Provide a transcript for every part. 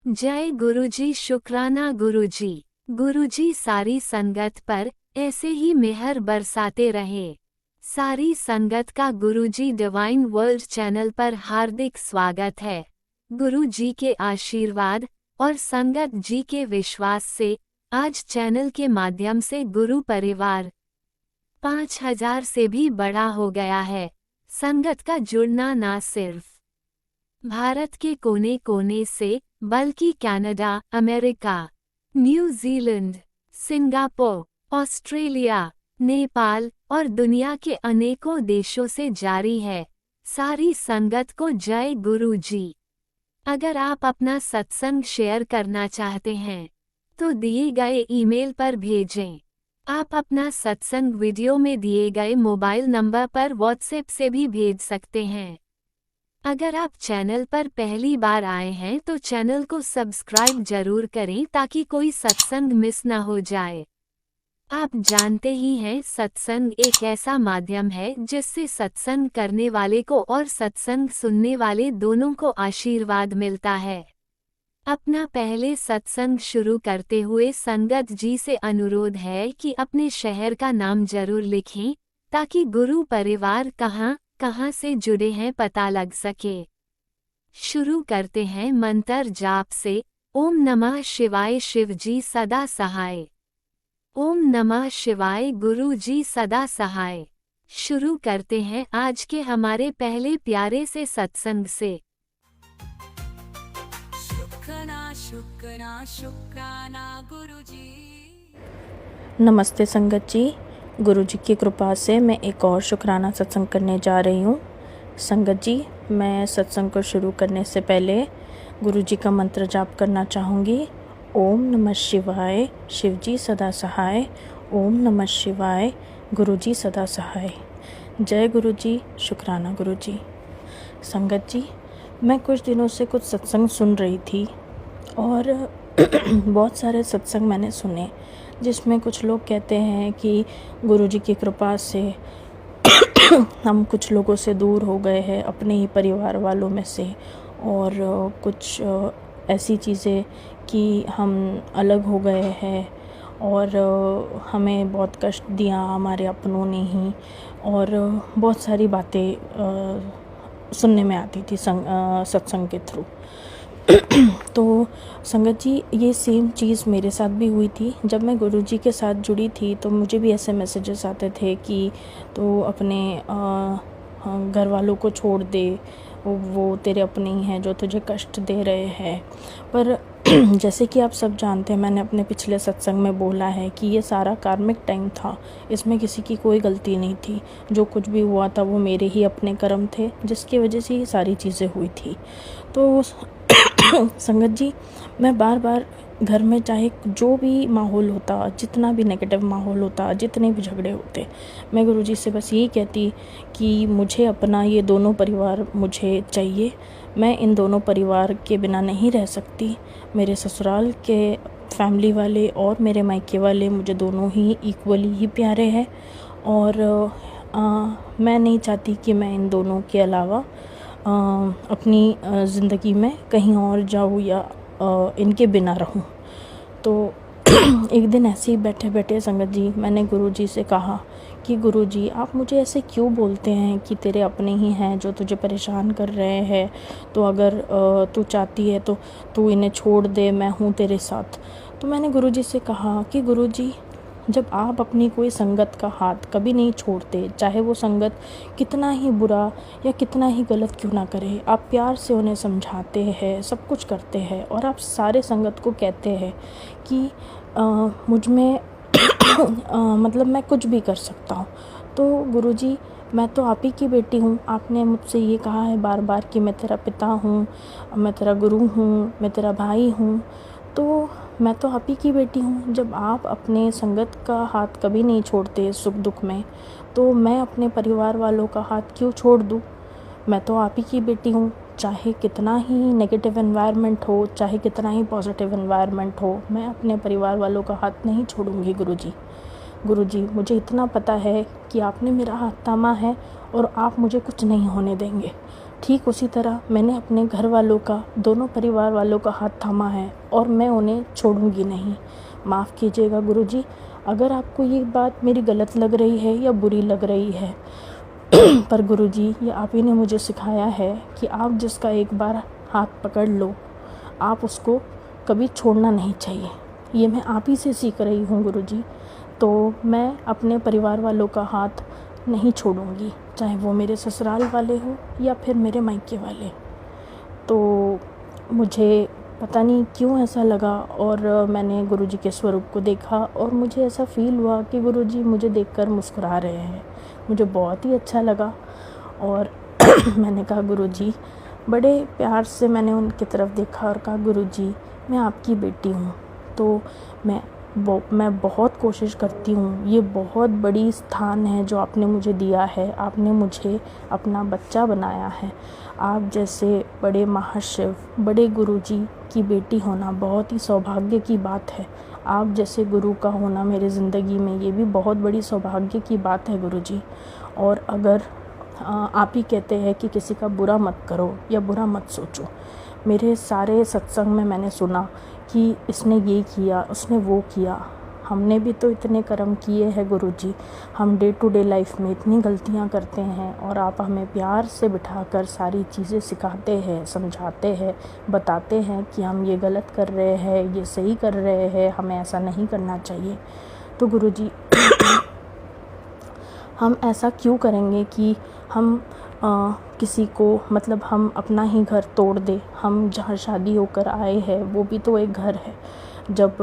जय गुरुजी। शुक्राना गुरुजी। गुरुजी सारी संगत पर ऐसे ही मेहर बरसाते रहे। सारी संगत का गुरुजी डिवाइन वर्ल्ड चैनल पर हार्दिक स्वागत है। गुरुजी के आशीर्वाद और संगत जी के विश्वास से आज चैनल के माध्यम से गुरु परिवार 5000 से भी बड़ा हो गया है। संगत का जुड़ना ना सिर्फ भारत के कोने कोने से बल्कि Canada, America, New Zealand, Singapore, Australia, Nepal और दुनिया के अनेकों देशों से जारी है। सारी संगत को जय गुरु जी। अगर आप अपना सत्संग शेयर करना चाहते हैं तो दिए गए ईमेल पर भेजें। आप अपना सत्संग वीडियो में दिए गए मोबाइल नंबर पर व्हाट्सएप से भी भेज सकते हैं। अगर आप चैनल पर पहली बार आए हैं तो चैनल को सब्सक्राइब जरूर करें ताकि कोई सत्संग मिस न हो जाए। आप जानते ही हैं सत्संग एक ऐसा माध्यम है जिससे सत्संग करने वाले को और सत्संग सुनने वाले दोनों को आशीर्वाद मिलता है। अपना पहले सत्संग शुरू करते हुए संगत जी से अनुरोध है कि अपने शहर का नाम जरूर लिखें ताकि गुरु परिवार कहाँ से जुड़े हैं पता लग सके। शुरू करते हैं मंत्र जाप से। ओम नमः शिवाय शिव जी सदा सहाय। ओम नमः शिवाय गुरु जी सदा सहाय। शुरू करते हैं आज के हमारे पहले प्यारे से सत्संग से। शुक्राना शुक्राना शुक्राना गुरुजी। नमस्ते संगत जी। गुरु जी की कृपा से मैं एक और शुक्राना सत्संग करने जा रही हूँ। संगत जी, मैं सत्संग को शुरू करने से पहले गुरु जी का मंत्र जाप करना चाहूँगी। ओम नमः शिवाय शिव जी सदा सहाय। ओम नमः शिवाय गुरु जी सदा सहाय। जय गुरु जी। शुक्राना गुरु जी। संगत जी, मैं कुछ दिनों से कुछ सत्संग सुन रही थी और बहुत सारे सत्संग मैंने सुने जिसमें कुछ लोग कहते हैं कि गुरु जी की कृपा से हम कुछ लोगों से दूर हो गए हैं, अपने ही परिवार वालों में से, और कुछ ऐसी चीज़ें कि हम अलग हो गए हैं और हमें बहुत कष्ट दिया हमारे अपनों ने ही, और बहुत सारी बातें सुनने में आती थी सत्संग के थ्रू। तो संगत जी, ये सेम चीज़ मेरे साथ भी हुई थी। जब मैं गुरुजी के साथ जुड़ी थी तो मुझे भी ऐसे मैसेजेस आते थे कि तो अपने घर वालों को छोड़ दे, वो तेरे अपने ही हैं जो तुझे कष्ट दे रहे हैं। पर जैसे कि आप सब जानते हैं, मैंने अपने पिछले सत्संग में बोला है कि ये सारा कार्मिक टाइम था, इसमें किसी की कोई गलती नहीं थी। जो कुछ भी हुआ था वो मेरे ही अपने कर्म थे जिसकी वजह से ये सारी चीज़ें हुई थी। तो संगत जी, मैं बार बार घर में चाहे जो भी माहौल होता, जितना भी नेगेटिव माहौल होता, जितने भी झगड़े होते, मैं गुरुजी से बस यही कहती कि मुझे अपना ये दोनों परिवार मुझे चाहिए। मैं इन दोनों परिवार के बिना नहीं रह सकती। मेरे ससुराल के फैमिली वाले और मेरे मायके वाले मुझे दोनों ही इक्वली ही प्यारे हैं, और मैं नहीं चाहती कि मैं इन दोनों के अलावा अपनी ज़िंदगी में कहीं और जाऊँ या इनके बिना रहूँ। तो एक दिन ऐसे ही बैठे बैठे संगत जी, मैंने गुरुजी से कहा कि गुरुजी, आप मुझे ऐसे क्यों बोलते हैं कि तेरे अपने ही हैं जो तुझे परेशान कर रहे हैं, तो अगर तू चाहती है तो तू इन्हें छोड़ दे, मैं हूँ तेरे साथ। तो मैंने गुरुजी से कहा कि गुरुजी, जब आप अपनी कोई संगत का हाथ कभी नहीं छोड़ते, चाहे वो संगत कितना ही बुरा या कितना ही गलत क्यों ना करे, आप प्यार से उन्हें समझाते हैं, सब कुछ करते हैं, और आप सारे संगत को कहते हैं कि मुझ में मतलब मैं कुछ भी कर सकता हूँ। तो गुरुजी, मैं तो आप ही की बेटी हूँ। आपने मुझसे ये कहा है बार बार कि मैं तेरा पिता हूँ, मैं तेरा गुरु हूँ, मैं तेरा भाई हूँ। तो मैं तो आप ही की बेटी हूँ। जब आप अपने संगत का हाथ कभी नहीं छोड़ते सुख दुख में, तो मैं अपने परिवार वालों का हाथ क्यों छोड़ दूँ? मैं तो आप ही की बेटी हूँ। चाहे कितना ही नेगेटिव एनवायरनमेंट हो, चाहे कितना ही पॉजिटिव एनवायरनमेंट हो, मैं अपने परिवार वालों का हाथ नहीं छोड़ूंगी गुरुजी। गुरुजी, मुझे इतना पता है कि आपने मेरा हाथ थामा है और आप मुझे कुछ नहीं होने देंगे। ठीक उसी तरह मैंने अपने घर वालों का, दोनों परिवार वालों का हाथ थामा है और मैं उन्हें छोड़ूंगी नहीं। माफ़ कीजिएगा गुरुजी, अगर आपको ये बात मेरी गलत लग रही है या बुरी लग रही है, पर गुरुजी ये आप ही ने मुझे सिखाया है कि आप जिसका एक बार हाथ पकड़ लो, आप उसको कभी छोड़ना नहीं चाहिए। ये मैं आप ही से सीख रही हूँ गुरुजी। तो मैं अपने परिवार वालों का हाथ नहीं छोड़ूंगी, चाहे वो मेरे ससुराल वाले हो या फिर मेरे मायके वाले। तो मुझे पता नहीं क्यों ऐसा लगा, और मैंने गुरुजी के स्वरूप को देखा और मुझे ऐसा फ़ील हुआ कि गुरुजी मुझे देखकर मुस्कुरा रहे हैं। मुझे बहुत ही अच्छा लगा और मैंने कहा गुरुजी, बड़े प्यार से मैंने उनकी तरफ देखा और कहा गुरुजी मैं आपकी बेटी हूँ, तो मैं बहुत कोशिश करती हूँ। ये बहुत बड़ी स्थान है जो आपने मुझे दिया है, आपने मुझे अपना बच्चा बनाया है। आप जैसे बड़े महाशिव, बड़े गुरुजी की बेटी होना बहुत ही सौभाग्य की बात है। आप जैसे गुरु का होना मेरी ज़िंदगी में, ये भी बहुत बड़ी सौभाग्य की बात है गुरुजी। और अगर आप ही कहते हैं कि किसी का बुरा मत करो या बुरा मत सोचो, मेरे सारे सत्संग में मैंने सुना कि इसने ये किया, उसने वो किया। हमने भी तो इतने कर्म किए हैं गुरुजी, हम डे टू डे लाइफ में इतनी गलतियां करते हैं और आप हमें प्यार से बिठाकर सारी चीज़ें सिखाते हैं, समझाते हैं, बताते हैं कि हम ये गलत कर रहे हैं, ये सही कर रहे हैं, हमें ऐसा नहीं करना चाहिए। तो गुरुजी हम ऐसा क्यों करेंगे कि हम किसी को, मतलब हम अपना ही घर तोड़ दे। हम जहाँ शादी होकर आए हैं वो भी तो एक घर है। जब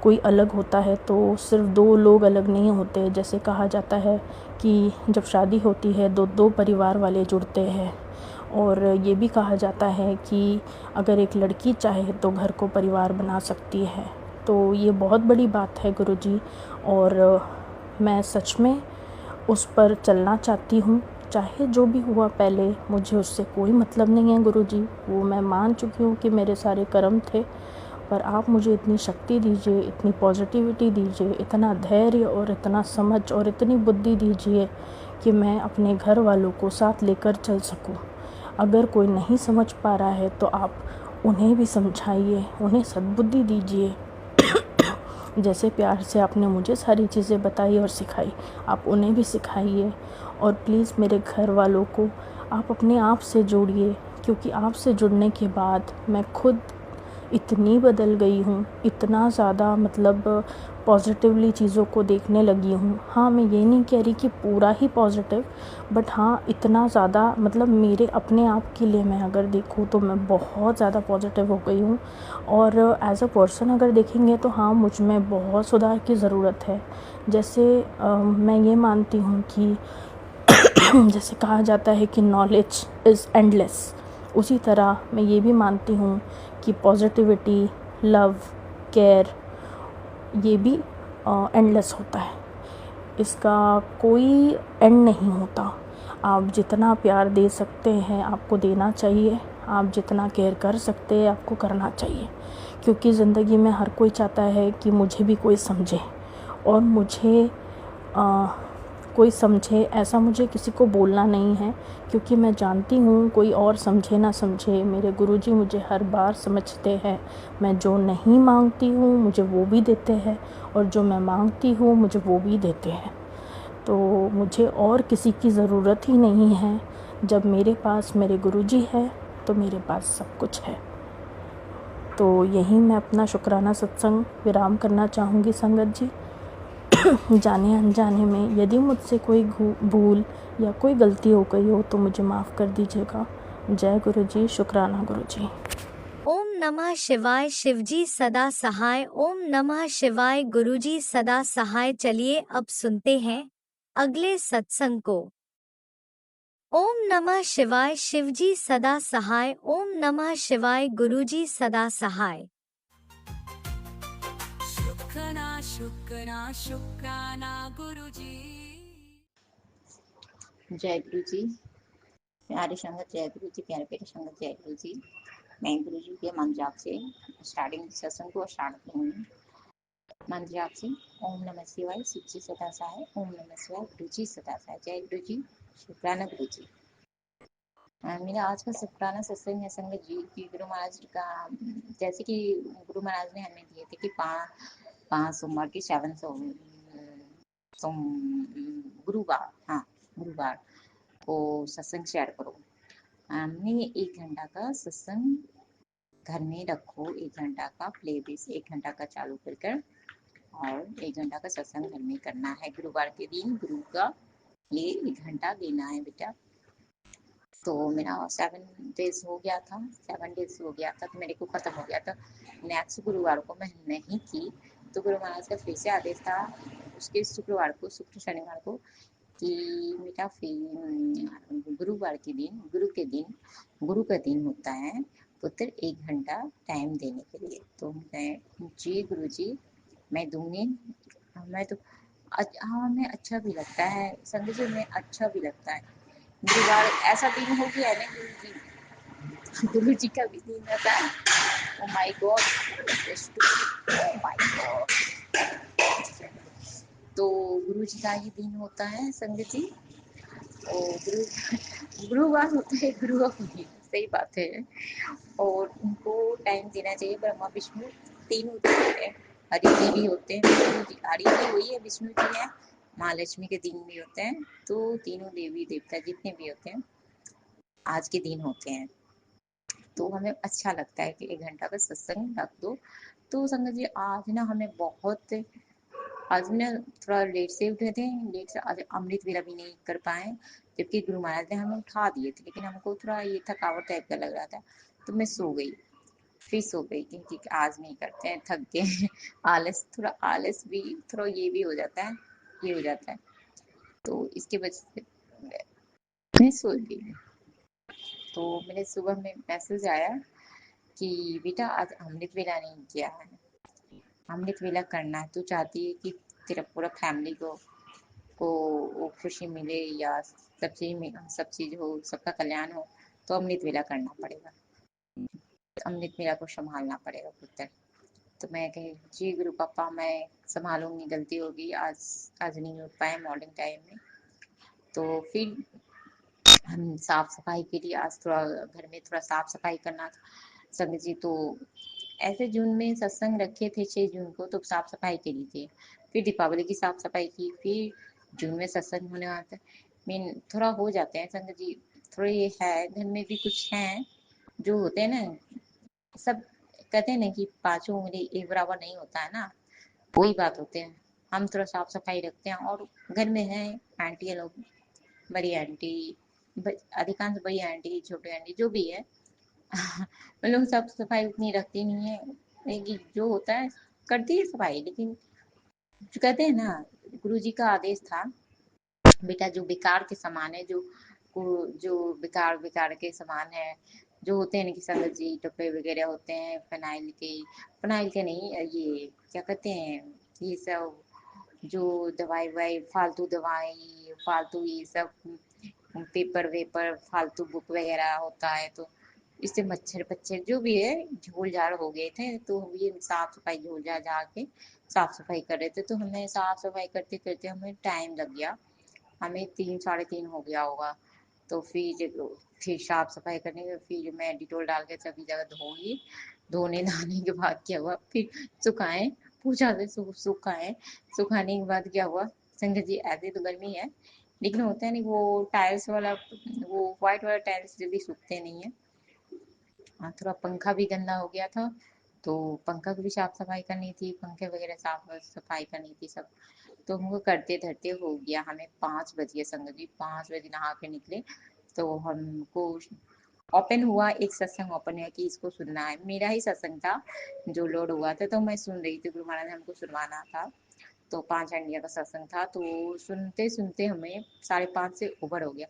कोई अलग होता है तो सिर्फ दो लोग अलग नहीं होते, जैसे कहा जाता है कि जब शादी होती है दो परिवार वाले जुड़ते हैं। और ये भी कहा जाता है कि अगर एक लड़की चाहे तो घर को परिवार बना सकती है। तो ये बहुत बड़ी बात है गुरुजी, और मैं सच में उस पर चलना चाहती हूँ। चाहे जो भी हुआ पहले, मुझे उससे कोई मतलब नहीं है गुरुजी। वो मैं मान चुकी हूँ कि मेरे सारे कर्म थे, पर आप मुझे इतनी शक्ति दीजिए, इतनी पॉजिटिविटी दीजिए, इतना धैर्य और इतना समझ और इतनी बुद्धि दीजिए कि मैं अपने घर वालों को साथ लेकर चल सकूँ। अगर कोई नहीं समझ पा रहा है तो आप उन्हें भी समझाइए, उन्हें सद्बुद्धि दीजिए। जैसे प्यार से आपने मुझे सारी चीज़ें बताई और सिखाई, आप उन्हें भी सिखाइए। और प्लीज़ मेरे घर वालों को आप अपने आप से जोड़िए, क्योंकि आपसे जुड़ने के बाद मैं खुद इतनी बदल गई हूँ, इतना ज़्यादा मतलब पॉजिटिवली चीज़ों को देखने लगी हूँ। हाँ, मैं ये नहीं कह रही कि पूरा ही पॉजिटिव, बट हाँ इतना ज़्यादा, मतलब मेरे अपने आप के लिए मैं अगर देखूँ तो मैं बहुत ज़्यादा पॉजिटिव हो गई हूँ। और एज अ पर्सन अगर देखेंगे तो हाँ, मुझ में बहुत सुधार की ज़रूरत है। जैसे मैं ये मानती हूँ कि जैसे कहा जाता है कि नॉलेज इज़ एंडलेस, उसी तरह मैं ये भी मानती हूँ कि पॉजिटिविटी, लव, केयर ये भी एंडलेस होता है। इसका कोई एंड नहीं होता। आप जितना प्यार दे सकते हैं आपको देना चाहिए, आप जितना केयर कर सकते हैं आपको करना चाहिए, क्योंकि ज़िंदगी में हर कोई चाहता है कि मुझे भी कोई समझे और मुझे कोई समझे। ऐसा मुझे किसी को बोलना नहीं है, क्योंकि मैं जानती हूँ कोई और समझे ना समझे, मेरे गुरुजी मुझे हर बार समझते हैं। मैं जो नहीं मांगती हूँ मुझे वो भी देते हैं, और जो मैं मांगती हूँ मुझे वो भी देते हैं। तो मुझे और किसी की ज़रूरत ही नहीं है। जब मेरे पास मेरे गुरुजी है तो मेरे पास सब कुछ है। तो यहीं मैं अपना शुक्राना सत्संग विराम करना चाहूँगी संगत जी। जाने अनजाने में यदि मुझसे कोई भूल या कोई गलती हो गई हो तो मुझे माफ़ कर दीजिएगा। जय गुरुजी, शुक्राना गुरुजी। ओम नमः शिवाय। शिवजी सदा सहाय। ओम नमः शिवाय। गुरुजी सदा सहाय। चलिए अब सुनते हैं अगले सत्संग को। ओम नमः शिवाय। शिवजी सदा सहाय। ओम नमः शिवाय। गुरुजी सदा सहाय। शुक्राना शुक्राना गुरुजी। जय गुरु जी। प्यारे संगत जय गुरु जी, प्यारे प्यारे संगत जय गुरु जी। मैं गुरु जी के मंत्र जाप से स्टार्टिंग सत्संग को स्टार्ट करूंगी। मंत्र जाप से ओम नमः शिवाय, शिव जी सदा सहाय। ओम नमः शिवाय, गुरु जी सदा सहाय। जय गुरु जी, शुक्राना गुरु जी। मेरा आज का शुक्राना सत्संग है संगत जी की गुरु महाराज का, जैसे कि गुरु महाराज ने हमें दिए थे कि पांच सोमवार की सोम गुरुवार, हाँ गुरुवार को सत्संग शेयर करो। हमने 1 घंटा का सत्संग घर में रखो, 1 घंटा का प्ले बेस 1 घंटा का चालू कर और 1 घंटा का सत्संग घर में करना है। गुरुवार के दिन गुरु का ये 1 घंटा देना है बेटा। तो मेरा 7 डेज हो गया था, 7 डेज हो गया था तो मेरे को खत्म हो गया था। नेक्स्ट गुरुवार को मैं नहीं की तो गुरु महाराज का फिर से आदेश था उसके शुक्रवार को, शुक्र शनिवार को, कि बेटा फिर गुरुवार के दिन, गुरु का दिन होता है पुत्र, 1 घंटा टाइम देने के लिए। तो मैं जी गुरु जी मैं दूंगी। मैं तो हाँ हमें अच्छा भी लगता है संजय जी, में अच्छा भी लगता है। गुरुवार ऐसा दिन हो गया है ना गुरु जी का भी दिन रहता है। Oh my God, oh my God. तो गुरु जी का ही दिन होता है संगत जी। और गुरुवार होता है गुरुवार को दिन, सही बात है। और उनको टाइम देना चाहिए। ब्रह्मा विष्णु तीनों देव होते हैं, हरि जी भी होते हैं, विष्णु जी, हरि जी वही है, विष्णु जी है, महालक्ष्मी के दिन भी होते हैं। तो तीनों देवी देवता जितने भी होते हैं आज के दिन होते हैं। तो हमें अच्छा लगता है कि 1 घंटा का सत्संग रख दो। तो संगत जी आज ना हमें बहुत, आज ना थोड़ा लेट से उठे थे, लेट से आज अमृत वेला भी नहीं कर पाए, जबकि गुरु महाराज ने हमें उठा दिए थे, लेकिन हमको थोड़ा ये थकावट टाइप का लग रहा था तो मैं सो गई, फिर सो गई क्योंकि आज नहीं करते हैं, थक गए। आलस, थोड़ा आलस भी, थोड़ा ये भी हो जाता है, ये हो जाता है। तो इसके वजह से मैं सो गई। तो मेरे सुबह में मैसेज आया कि बेटा आज अमृत वेला नहीं किया है, अमृत वेला करना है। तू चाहती है कि तेरा पूरा फैमिली को वो खुशी मिले या सब चीज हो, सबका कल्याण हो, तो अमृत वेला करना पड़ेगा, अमृत वेला को संभालना पड़ेगा पुत्र। तो मैं कही जी गुरु पापा मैं संभालूंगी, गलती होगी, आज नहीं हो पाए मॉर्निंग टाइम में। तो फिर हम साफ सफाई के लिए आज थोड़ा घर में थोड़ा साफ सफाई करना था संगत जी। तो ऐसे जून में सत्संग रखे थे 6 जून को, तो साफ सफाई करी थी, फिर दीपावली की साफ सफाई की, फिर जून में सत्संग होने वाला था। मीन थोड़ा हो जाते हैं संगत जी, थोड़े ये है घर में भी कुछ हैं जो होते हैं ना, सब कहते हैं ना कि पांचों उंगली एक बराबर नहीं होता है ना, वही बात होते हैं। हम थोड़ा साफ सफाई रखते हैं और घर में है आंटी लोग, बड़ी आंटी, अधिकांश बड़ी आंटी छोटी आंटी जो भी है, वो लोग साफ सफाई उतनी रखती नहीं है, लेकिन जो होता है करती है सफाई। लेकिन जो कहते हैं ना, गुरु जी का आदेश था बेटा जो बेकार के सामान है, जो बेकार बेकार के सामान है, जो होते हैं ना कि संगत जी डब्बे वगैरह होते हैं फिनाइल के नहीं, ये क्या कहते हैं, ये सब जो दवाई वाई, फालतू दवाई, फालतू ये सब पेपर वेपर, फालतू बुक वगैरह होता है, तो इससे मच्छर पच्छर जो भी है झोल झाड़ हो गए थे। तो ये साफ सफाई झोल झाड़ झाड़ के साफ सफाई कर रहे थे, तो हमें साफ सफाई करते करते हमें टाइम लग गया, हमें 3 साढ़े 3 हो गया होगा। तो फिर साफ सफाई करने के फिर मैं डिटोल डाल के सभी जगह धोई, धोने नहाने के बाद क्या हुआ, फिर सुखाए, पूछा से सुखाए, सुखाने के बाद क्या हुआ संगत जी, ऐसे तो गर्मी है लेकिन होता है नहीं वो टाइल्स वाला, वो व्हाइट वाला टाइल्स जल्दी सूखते नहीं है। हाँ थोड़ा पंखा भी गंदा हो गया था, तो पंखा की भी साफ सफाई करनी थी, पंखे वगैरह साफ सफाई करनी थी सब। तो हमको करते धरते हो गया, हमें 5 बजे संगत जी, 5 बजे नहा के निकले। तो हमको ओपन हुआ, एक सत्संग ओपन हुआ कि इसको सुनना है, मेरा ही सत्संग था जो लोड हुआ था, तो मैं सुन रही थी, गुरु महाराज ने हमको सुनवाना था। तो 5 घंटे का सत्संग था, तो सुनते सुनते हमें 5:30 से ओवर हो गया,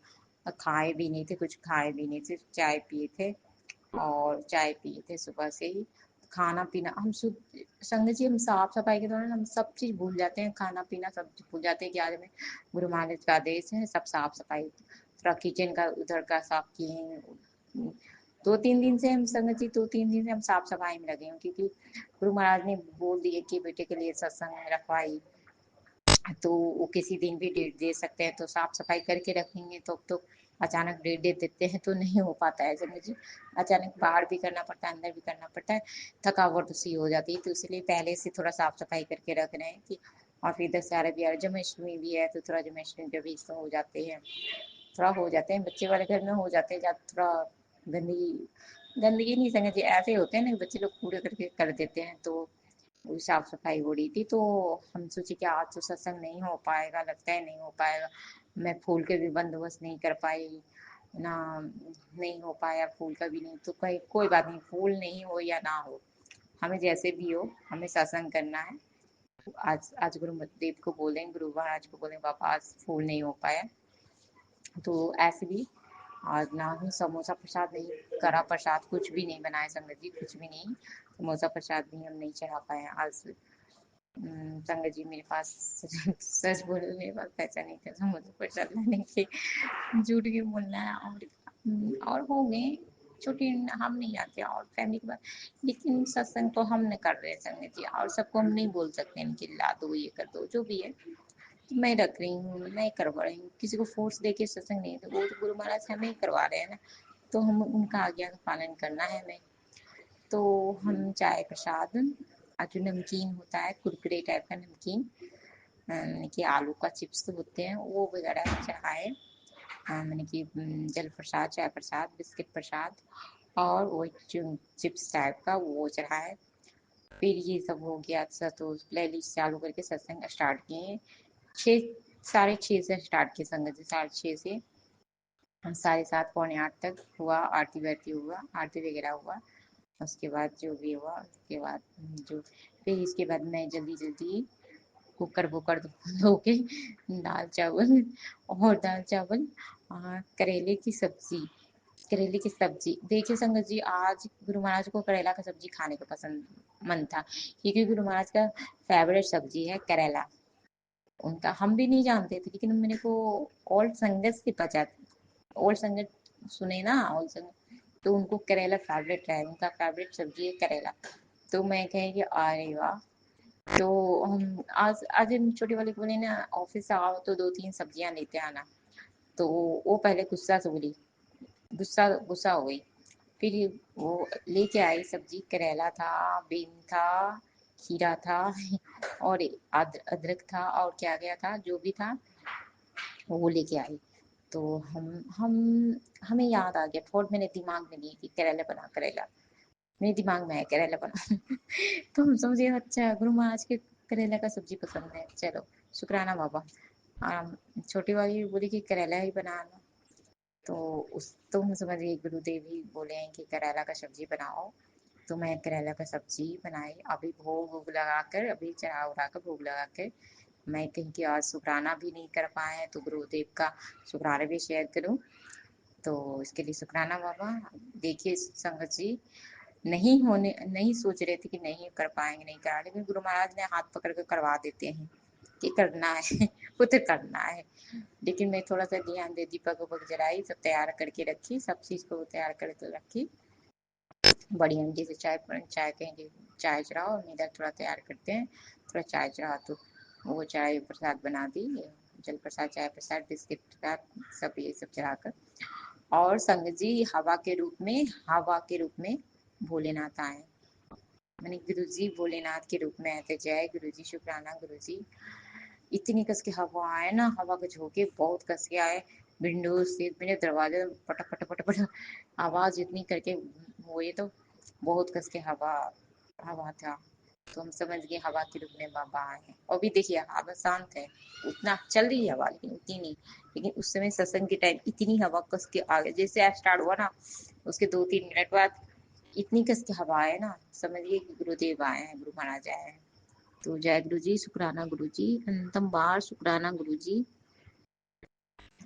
और खाए भी नहीं थे, कुछ खाए भी नहीं थे, चाय पिए थे, और चाय पिए थे सुबह से ही। खाना पीना हम संगत जी, हम साफ सफाई के दौरान हम सब चीज भूल जाते हैं, खाना पीना सब भूल जाते हैं कि आज हमें गुरु महाराज का आदेश है सब साफ सफाई, थोड़ा किचन का उधर का साफ किए। 2-3 दिन से हम संगत जी, 2-3 दिन से हम साफ सफाई में लगे हैं, क्योंकि गुरु महाराज ने बोल दिए कि बेटे के लिए सत्संग रखवाई, तो वो किसी दिन भी डेट दे सकते हैं, तो साफ सफाई करके रखेंगे तो अचानक डेट दे देते हैं तो नहीं हो पाता है संगत जी। अचानक बाहर भी करना पड़ता है, अंदर भी करना पड़ता है, थकावट सी हो जाती है, तो इसलिए पहले से थोड़ा साफ सफाई करके रख रहे हैं कि। और फिर दशहरा भी आ रहा है, जन्माष्टमी भी है, तो थोड़ा जन्माष्टमी पे भी हो जाते हैं, थोड़ा हो जाते हैं, बच्चे वाले घर में हो जाते हैं ज़्यादा, थोड़ा गंदगी। गंदगी नहीं संगत जी, ऐसे होते हैं ना कि बच्चे लोग कूड़े करके कर देते हैं, तो वो साफ सफाई हो रही थी, तो हम सोचे कि आज तो सत्संग नहीं हो पाएगा, लगता है नहीं हो पाएगा। मैं फूल के भी बंदोबस्त नहीं कर पाई ना, नहीं हो पाया फूल का भी नहीं, तो कोई बात नहीं, फूल नहीं हो या ना हो, हमें जैसे भी हो, हमें सत्संग करना है। आज गुरुदेव को बोलें, गुरु महाराज को बोलें, पापा आज फूल नहीं हो पाया, तो ऐसे भी। और ना ही समोसा प्रसाद नहीं करा, प्रसाद कुछ भी नहीं बनाया संगत जी, कुछ भी नहीं, समोसा प्रसाद भी हम नहीं चढ़ा पाए आज। संगत जी मेरे पास सच बोलो, मेरे पास पैसा नहीं था समोसा प्रसाद लाने के, झूठ क्यों बोलना है। और हो गए छोटी, हम नहीं आते और फैमिली के बाद, लेकिन सत्संग तो हम न कर रहे हैं संगत जी, और सबको हम नहीं बोल सकते इनके ला दो ये कर दो जो भी है, मैं रख रही हूँ, मैं करवा रही हूँ, किसी को फोर्स देके सत्संग नहीं, तो वो तो गुरु महाराज हमें ही करवा रहे हैं ना, तो हम उनका आज्ञा का पालन करना है हमें। तो हम चाय प्रसाद, जो नमकीन होता है कुरकुरे टाइप का नमकीन, कि आलू का चिप्स होते हैं वो वगैरह चढ़ाए, मैंने कि जल प्रसाद, चाय प्रसाद, बिस्किट प्रसाद, और वो चिप्स टाइप का वो चढ़ाए। फिर ये सब हो गया, अच्छा तो प्ले लिस्ट चालू करके सत्संग स्टार्ट किए, 6, 6:30 से स्टार्ट किए संगत जी, 6:30 से 7:30 पौने 8 तक हुआ, आरती वारती हुआ, आरती वगैरह हुआ, उसके बाद जो भी हुआ, उसके बाद जो, फिर इसके बाद मैं जल्दी जल्दी कुकर वुकर धो के दाल चावल, और दाल चावल, करेले की सब्जी, करेले की सब्जी, देखिए संगत जी आज गुरु महाराज को करेला का सब्जी खाने का पसंद मन था, क्योंकि गुरु महाराज का फेवरेट सब्जी है करेला, उनका हम भी नहीं जानते थे, लेकिन मेरे को ओल्ड संगत से पता, ओल्ड संगत सुने ना, ओल्ड संगत, तो उनको करेला फेवरेट है, उनका फेवरेट सब्जी है करेला, तो मैं कहेंगे अरे वाह। तो हम आज हम छोटे वाले को बोले ना, ऑफिस से आओ तो 2-3 सब्जियां लेते आना, तो वो पहले गुस्सा से बोली, गुस्सा गुस्सा हो गई, फिर वो लेके आई सब्जी, करेला था, बीन था, खीरा था, और अदरक था, और क्या गया था जो भी था वो लेके आई, तो हम हमें याद आ गया, थॉट मैंने दिमाग में ली कि करेला बना, करेला मेरे दिमाग में आया करेला बना तो हम समझे अच्छा गुरु महाराज के करेला का सब्जी पसंद है, चलो शुक्राना बाबा। छोटी वाली बोली कि करेला ही बनाना, तो उस तो हम समझ गए गुरुदेव ही बोले हैं कि करेला का सब्जी बनाओ, तो मैं करेला का सब्जी बनाई, अभी भोग वोग लगा कर, अभी चढ़ा उड़ा कर भोग लगा कर, मैं कहीं कि आज शुक्राना भी नहीं कर पाए, तो गुरुदेव का शुक्राना भी शेयर करूं, तो इसके लिए शुक्राना बाबा। देखिए संगत जी, नहीं सोच रहे थे कि नहीं कर पाएंगे, नहीं करा, लेकिन गुरु महाराज ने हाथ पकड़ कर करवा देते हैं कि करना है वो तो करना है। लेकिन मैं थोड़ा सा ध्यान दे, दीपक उपक जलाई, सब तैयार करके रखी, सब चीज को तैयार करके रखी, बड़ी आंटी से चाय चाय कहेंगे चाय चढ़ाओ, मेरा थोड़ा तैयार करते हैं, थोड़ा चाय चढ़ा, तो वो चाय प्रसाद बना दी, जल प्रसाद, चाय प्रसाद, बिस्किट प्रसाद, सब ये सब चढ़ाकर, और संगत जी हवा के रूप में भोलेनाथ आए, मैंने गुरु जी भोलेनाथ के रूप में आए थे, जय गुरु जी, शुक्राना गुरु जी। इतनी कस के हवा आए ना, हवा के झोंके बहुत कस के आए, विंडोज से मेरे दरवाजे पट पट पट पट आवाज इतनी करके हुए, तो बहुत कस के हवा हवा था, तो हम समझ गए हवा के रूप में बाबा आए हैं। और भी देखिए हवा शांत है, उतना चल रही है हवा, लेकिन उतनी नहीं, लेकिन उस समय सत्संग के टाइम इतनी हवा कस के आ गई, जैसे स्टार्ट हुआ ना, उसके 2-3 मिनट बाद इतनी कस के हवा है ना, समझिए कि गुरुदेव आए हैं, गुरु महाराज आए हैं। तो जय गुरु जी, शुक्राना गुरु जी, अनंतम बार शुक्राना गुरु जी।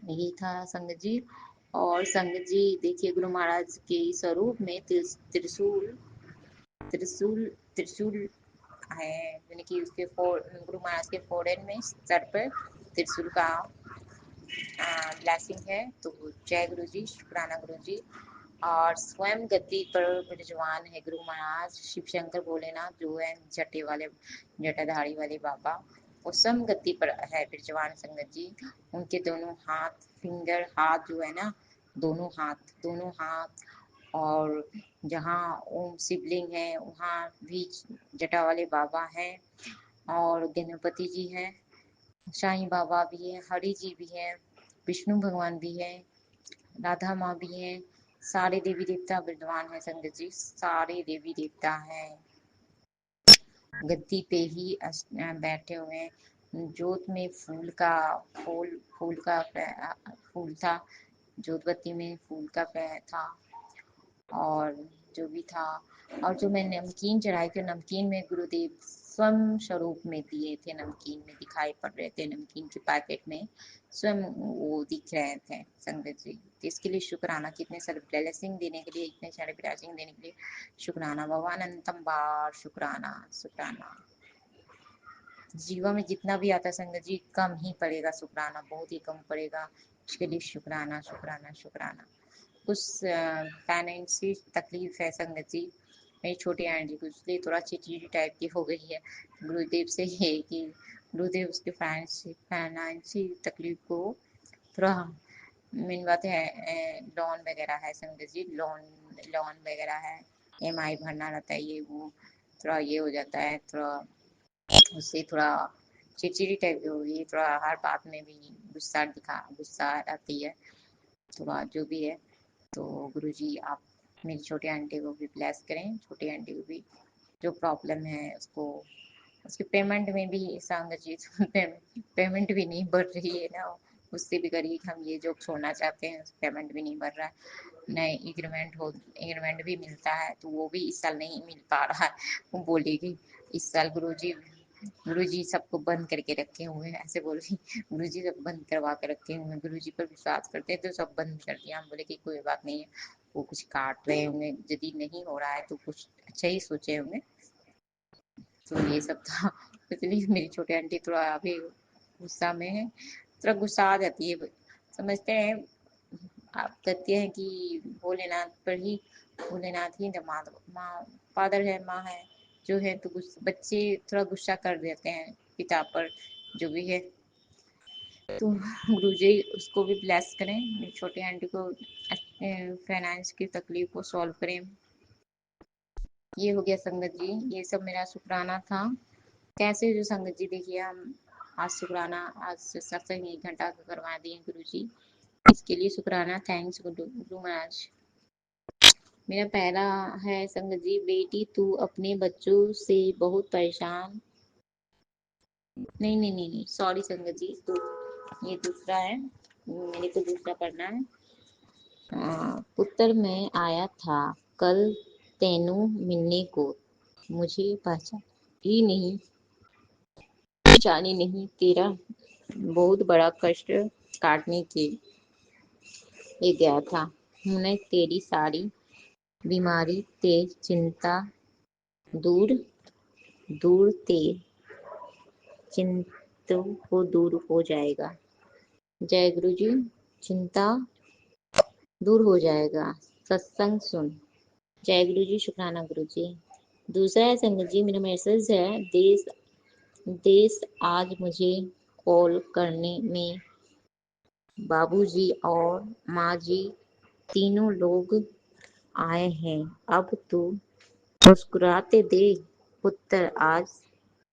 यही था संगत जी। और संगत जी देखिए गुरु महाराज के स्वरूप में त्रिशूल त्रिशूल त्रिशूल है, यानी कि उसके गुरु महाराज के फोrehead में, सर पर त्रिशूल का ब्लेसिंग है, तो जय गुरु जी, शुक्राना गुरु जी। और स्वयं गद्दी पर विराजमान है गुरु महाराज, शिव शंकर भोलेनाथ जो है जटे वाले, जटाधारी वाले बाबा, वो स्वयं गद्दी पर है विराजमान संगत जी, उनके दोनों हाथ, हाथ जो है ना, दोनों हाथ, और जहाँ ओम शिवलिंग है वहाँ भी जटा वाले बाबा हैं, और गणपति जी हैं, साईं बाबा भी हैं, हरि जी भी हैं, विष्णु भगवान भी हैं, राधा माँ भी हैं। सारे देवी देवता विद्वान हैं संगत जी, सारे देवी देवता हैं। गद्दी पे ही बैठे हुए हैं। जोत में फूल था, जोत बत्ती में फूल का था, और जो भी था, और जो मैं नमकीन चढ़ाई थी, नमकीन में गुरुदेव स्वयं स्वरूप में दिए थे, नमकीन में दिखाई पड़ रहे थे, नमकीन के पैकेट में स्वयं वो दिख रहे थे संगत जी। तो इसके लिए शुक्राना, कितने सारे ब्लेसिंग देने के लिए, इतने सारे ब्लेसिंग देने के लिए शुक्राना, भगवान अनंतम बार शुक्राना शुक्राना। जीवा में जितना भी आता है संगत जी कम ही पड़ेगा, शुक्राना बहुत ही कम पड़ेगा, इसके लिए शुक्राना शुक्राना शुक्राना। कुछ फाइनेंशियल तकलीफ है संगत जी, मेरी छोटी आंटी को, इसलिए थोड़ा चिड़चिड़ी टाइप की हो गई है। गुरुदेव से ये कि गुरुदेव उसके फाइनेंशियल तकलीफ को थोड़ा, मेन बात है लोन वगैरह है संगत जी, लोन वगैरह है, EMI भरना रहता है, ये वो थोड़ा ये हो जाता है, थोड़ा उससे थोड़ा चिड़चिड़ी टाइप की होगी, थोड़ा हर बात में भी गुस्सा आती है, थोड़ा जो भी है। तो गुरुजी आप मेरी छोटी आंटी को भी ब्लेस करें, छोटी आंटी को भी जो प्रॉब्लम है उसको, उसके पेमेंट में भी संगत जी पेमेंट भी नहीं बढ़ रही है ना, उससे भी करिए, हम ये जो छोड़ना चाहते हैं पेमेंट भी नहीं बढ़ रहा है, नए एग्रीमेंट भी मिलता है तो वो भी इस साल नहीं मिल पा रहा है। वो बोलेगी इस साल गुरुजी सबको बंद करके रखे हुए हैं, ऐसे बोल रही, गुरुजी सब बंद करवा के रखे हुए हैं, गुरुजी पर विश्वास करते हैं तो सब बंद कर दिया। हम बोले कि कोई बात नहीं है, वो कुछ काट रहे होंगे, यदि नहीं हो रहा है तो कुछ अच्छा ही सोचे होंगे, तो ये सब था। इसलिए मेरी छोटी आंटी थोड़ा अभी गुस्सा में है, थोड़ा गुस्सा आ जाती है, समझते हैं आप, कहते हैं कि भोलेनाथ पर ही, भोलेनाथ ही माँ फादर है, माँ है, जो है तो बच्चे थोड़ा गुस्सा कर देते हैं पिता पर, जो भी है। तो गुरुजी उसको भी ब्लेस करें, मेरी छोटी आंटी को फाइनेंस की तकलीफ को सॉल्व करें। ये हो गया संगत जी, ये सब मेरा शुक्राना था। कैसे जो संगत जी देखिए, हम आज शुक्राना, आज सत्संग 1 घंटा का करवा दिए गुरु जी, इसके लिए शुक्राना, थैंक्स गुरु महाराज। मेरा पहला है संगत जी, बेटी तू अपने बच्चों से बहुत परेशान, नहीं सॉरी संगत जी, तो ये दूसरा है, मेरे को दूसरा पढ़ना है। पुत्र मैं आया था कल तेनू मिलने को, मुझे पहचानी नहीं, तेरा बहुत बड़ा कष्ट काटने के लिए गया था, हमने तेरी सारी बीमारी ते चिंता दूर दूर ते चिंता को दूर हो जाएगा। जय गुरु जी, चिंता दूर हो जाएगा, सत्संग सुन। जय गुरु जी, शुक्राना गुरु जी। दूसरा है संगत जी, मेरा मैसेज है, देश आज मुझे कॉल करने में बाबूजी और माँ जी तीनों लोग आए हैं, अब तू मुस्कुराते दे पुत्र, आज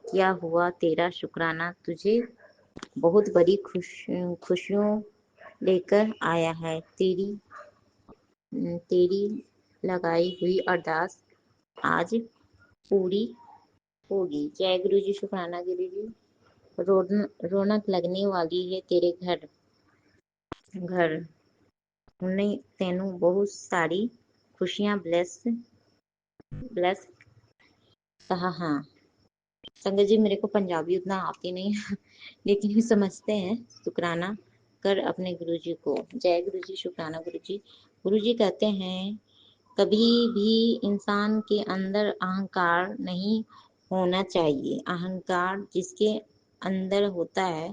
क्या हुआ तेरा शुक्राना तुझे बहुत बड़ी खुशियों लेकर आया है, तेरी लगाई हुई अरदास आज पूरी होगी। जय गुरु जी, शुक्राना गुरु जी। रौनक लगने वाली है तेरे घर उन्हें तेनू बहुत सारी खुशियां ब्लेस कहा। हाँ संगत जी, मेरे को पंजाबी उतना आती नहीं है लेकिन भी समझते हैं, शुक्राना कर अपने गुरु जी को। जय गुरु जी, शुक्राना गुरु जी। गुरु जी कहते हैं कभी भी इंसान के अंदर अहंकार नहीं होना चाहिए, अहंकार जिसके अंदर होता है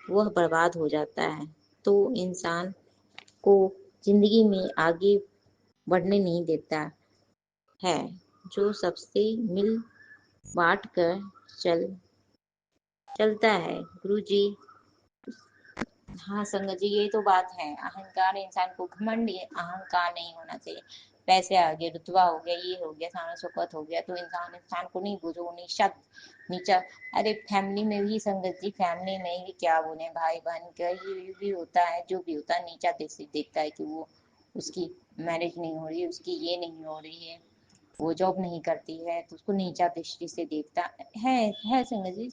वह बर्बाद हो जाता है, तो इंसान को जिंदगी में आगे बढ़ने नहीं देता है। जो सबसे मिल बांट कर चलता है, गुरु जी हाँ संगत जी, ये तो बात है। अहंकार इंसान को, घमंड अहंकार नहीं होना चाहिए। पैसे आ गए, रुतबा हो गया, ये हो गया, सारा सुकत हो गया, तो इंसान इंसान को नहीं बुझो, नीचा नीचा। अरे फैमिली में भी संगत जी, फैमिली में भी क्या बोले, भाई बहन का ये भी होता है, जो भी होता है नीचा देखता है कि वो, उसकी मैरिज नहीं हो रही है, उसकी ये नहीं हो रही है, वो जॉब नहीं करती है, तो उसको नीचा दृष्टि से देखता है संगत जी।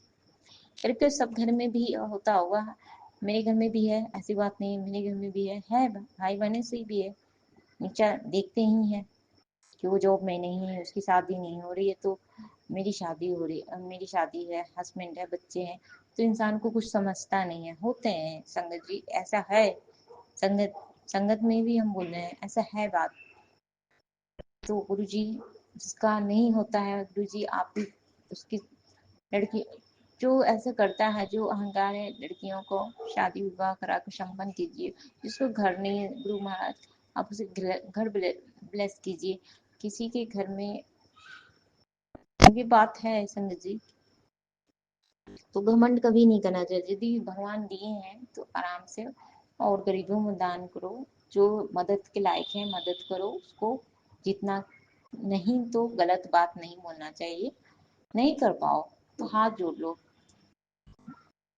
करके सब घर में भी होता होगा, मेरे घर में भी है, ऐसी बात नहीं, मेरे घर में भी है भाई बहन से भी है, नीचा देखते ही है कि वो जॉब में नहीं है, उसकी शादी नहीं हो रही है, तो मेरी शादी हो रही, मेरी शादी है, हस्बैंड है, बच्चे हैं, तो इंसान को कुछ समझता नहीं है, होते हैं संगत जी, ऐसा है। संगत संगत में भी हम बोल रहे हैं, ऐसा है बात। तो गुरु जी, जिसका नहीं होता है गुरु जी, आप भी उसकी लड़की जो ऐसा करता है, जो अहंकार है, लड़कियों को शादी विवाह करा कर संपन्न कीजिए। जिसको घर नहीं है गुरु महाराज, आप उसे घर ब्लेस कीजिए। किसी के घर में ये बात है संगत जी, तो घमंड कभी नहीं करना चाहिए। यदि भगवान दिए हैं तो आराम से और गरीबों में दान करो, जो मदद के लायक है मदद करो उसको, जितना। नहीं तो गलत बात नहीं बोलना चाहिए, नहीं कर पाओ तो हाथ जोड़ लो,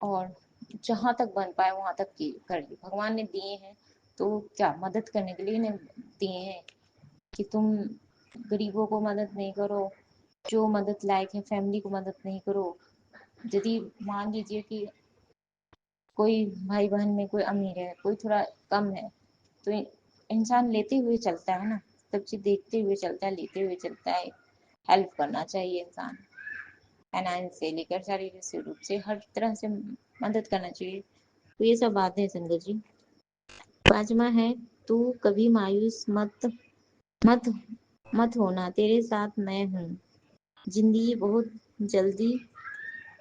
और जहां तक बन पाए वहां तक की करिए। भगवान ने दिए हैं तो क्या मदद करने के लिए ने दिए हैं, कि तुम गरीबों को मदद नहीं करो, जो मदद लायक है फैमिली को मदद नहीं करो। यदि मान लीजिए कि कोई भाई बहन में कोई अमीर है, कोई थोड़ा कम है, तो इंसान लेते हुए चलता है ना, सब चीज देखते हुए चलता है, लेते हुए चलता है। हेल्प करना चाहिए इंसान, फाइनेंस से लेकर शारीरिक से रूप से हर तरह से मदद करना चाहिए। तो ये सब बातें हैं संगत जी। पांचवा है, तू कभी मायूस मत मत मत होना, तेरे साथ मैं हूँ। जिंदगी बहुत जल्दी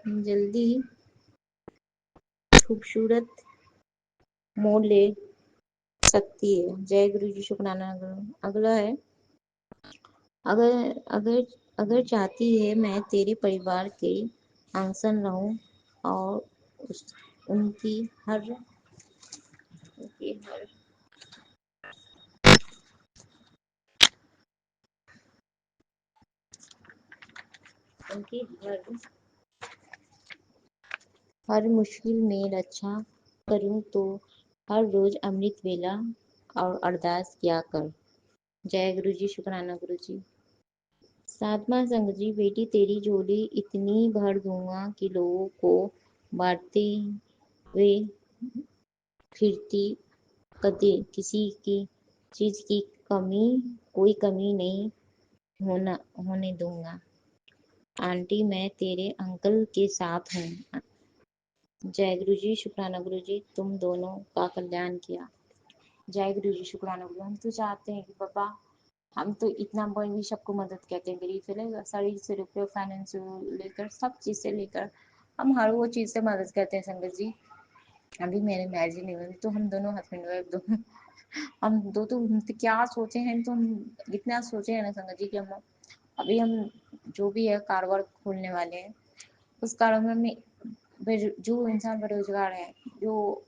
जल्दी खूबसूरत मोड़ ले सकती है। जय गुरु जी, शुक्राना गुरु। अगला है, अगर अगर अगर चाहती है मैं तेरे परिवार के आंसन रहूं, और उस, उनकी हर उनकी हर उनकी हर मुश्किल में रक्षा करूं, तो हर रोज अमृत वेला और अरदास किया कर। जय गुरु जी, शुक्राना गुरु जी। सातवां संग जी, बेटी तेरी झोली इतनी भर दूंगा कि लोगों को बांटते हुए फिरती, कभी किसी की चीज की कमी, कोई कमी नहीं होने दूंगा। आंटी मैं तेरे अंकल के साथ हूँ। जय गुरु जी, शुक्राना गुरु जी, तुम दोनों का कल्याण किया। जय गुरु जी, शुक्राना गुरु। हम तो चाहते हैं कि पापा, हम तो इतना बड़ी भी सबको मदद करते हैं, गरीब से लेकर शरीर से लेकर फाइनेंस से लेकर सब चीज से लेकर, हम हर वो चीज से मदद करते हैं संगत जी। अभी मेरे मैरिज नहीं हुई, तो हम दोनों हस्बैंड वाइफ दोनों, हम दो तो हम तो क्या सोचे हैं, तो हम इतना सोचे हैं ना संगत जी कि हम जो भी है कारोबार खोलने वाले हैं, उस कारोबार में जो इंसान बेरोजगार है, जो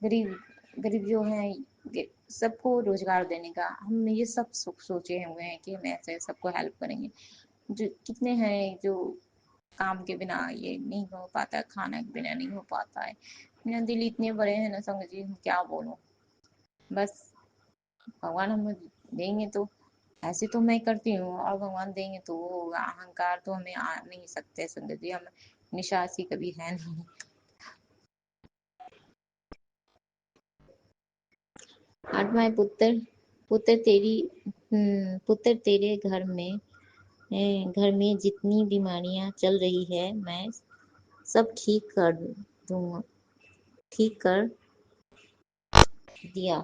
गरीब गरीब जो है, सबको रोजगार देने का हम ये सब सोचे हुए हैं कि हम ऐसे सबको हेल्प करेंगे। जो कितने हैं जो काम के बिना ये नहीं हो पाता, खाना के बिना नहीं हो पाता है। मेरा दिल इतने बड़े हैं ना संग जी, हम क्या बोलूं। बस भगवान हमें देंगे तो, ऐसे तो मैं करती हूँ, और भगवान देंगे तो वो होगा। अहंकार तो हमें आ नहीं सकते संगत जी, हम निशासी कभी है नहीं। आठवां है, पुत्र तेरी पुत्र तेरे घर में जितनी बीमारियां चल रही है, मैं सब दूंगा ठीक कर दिया।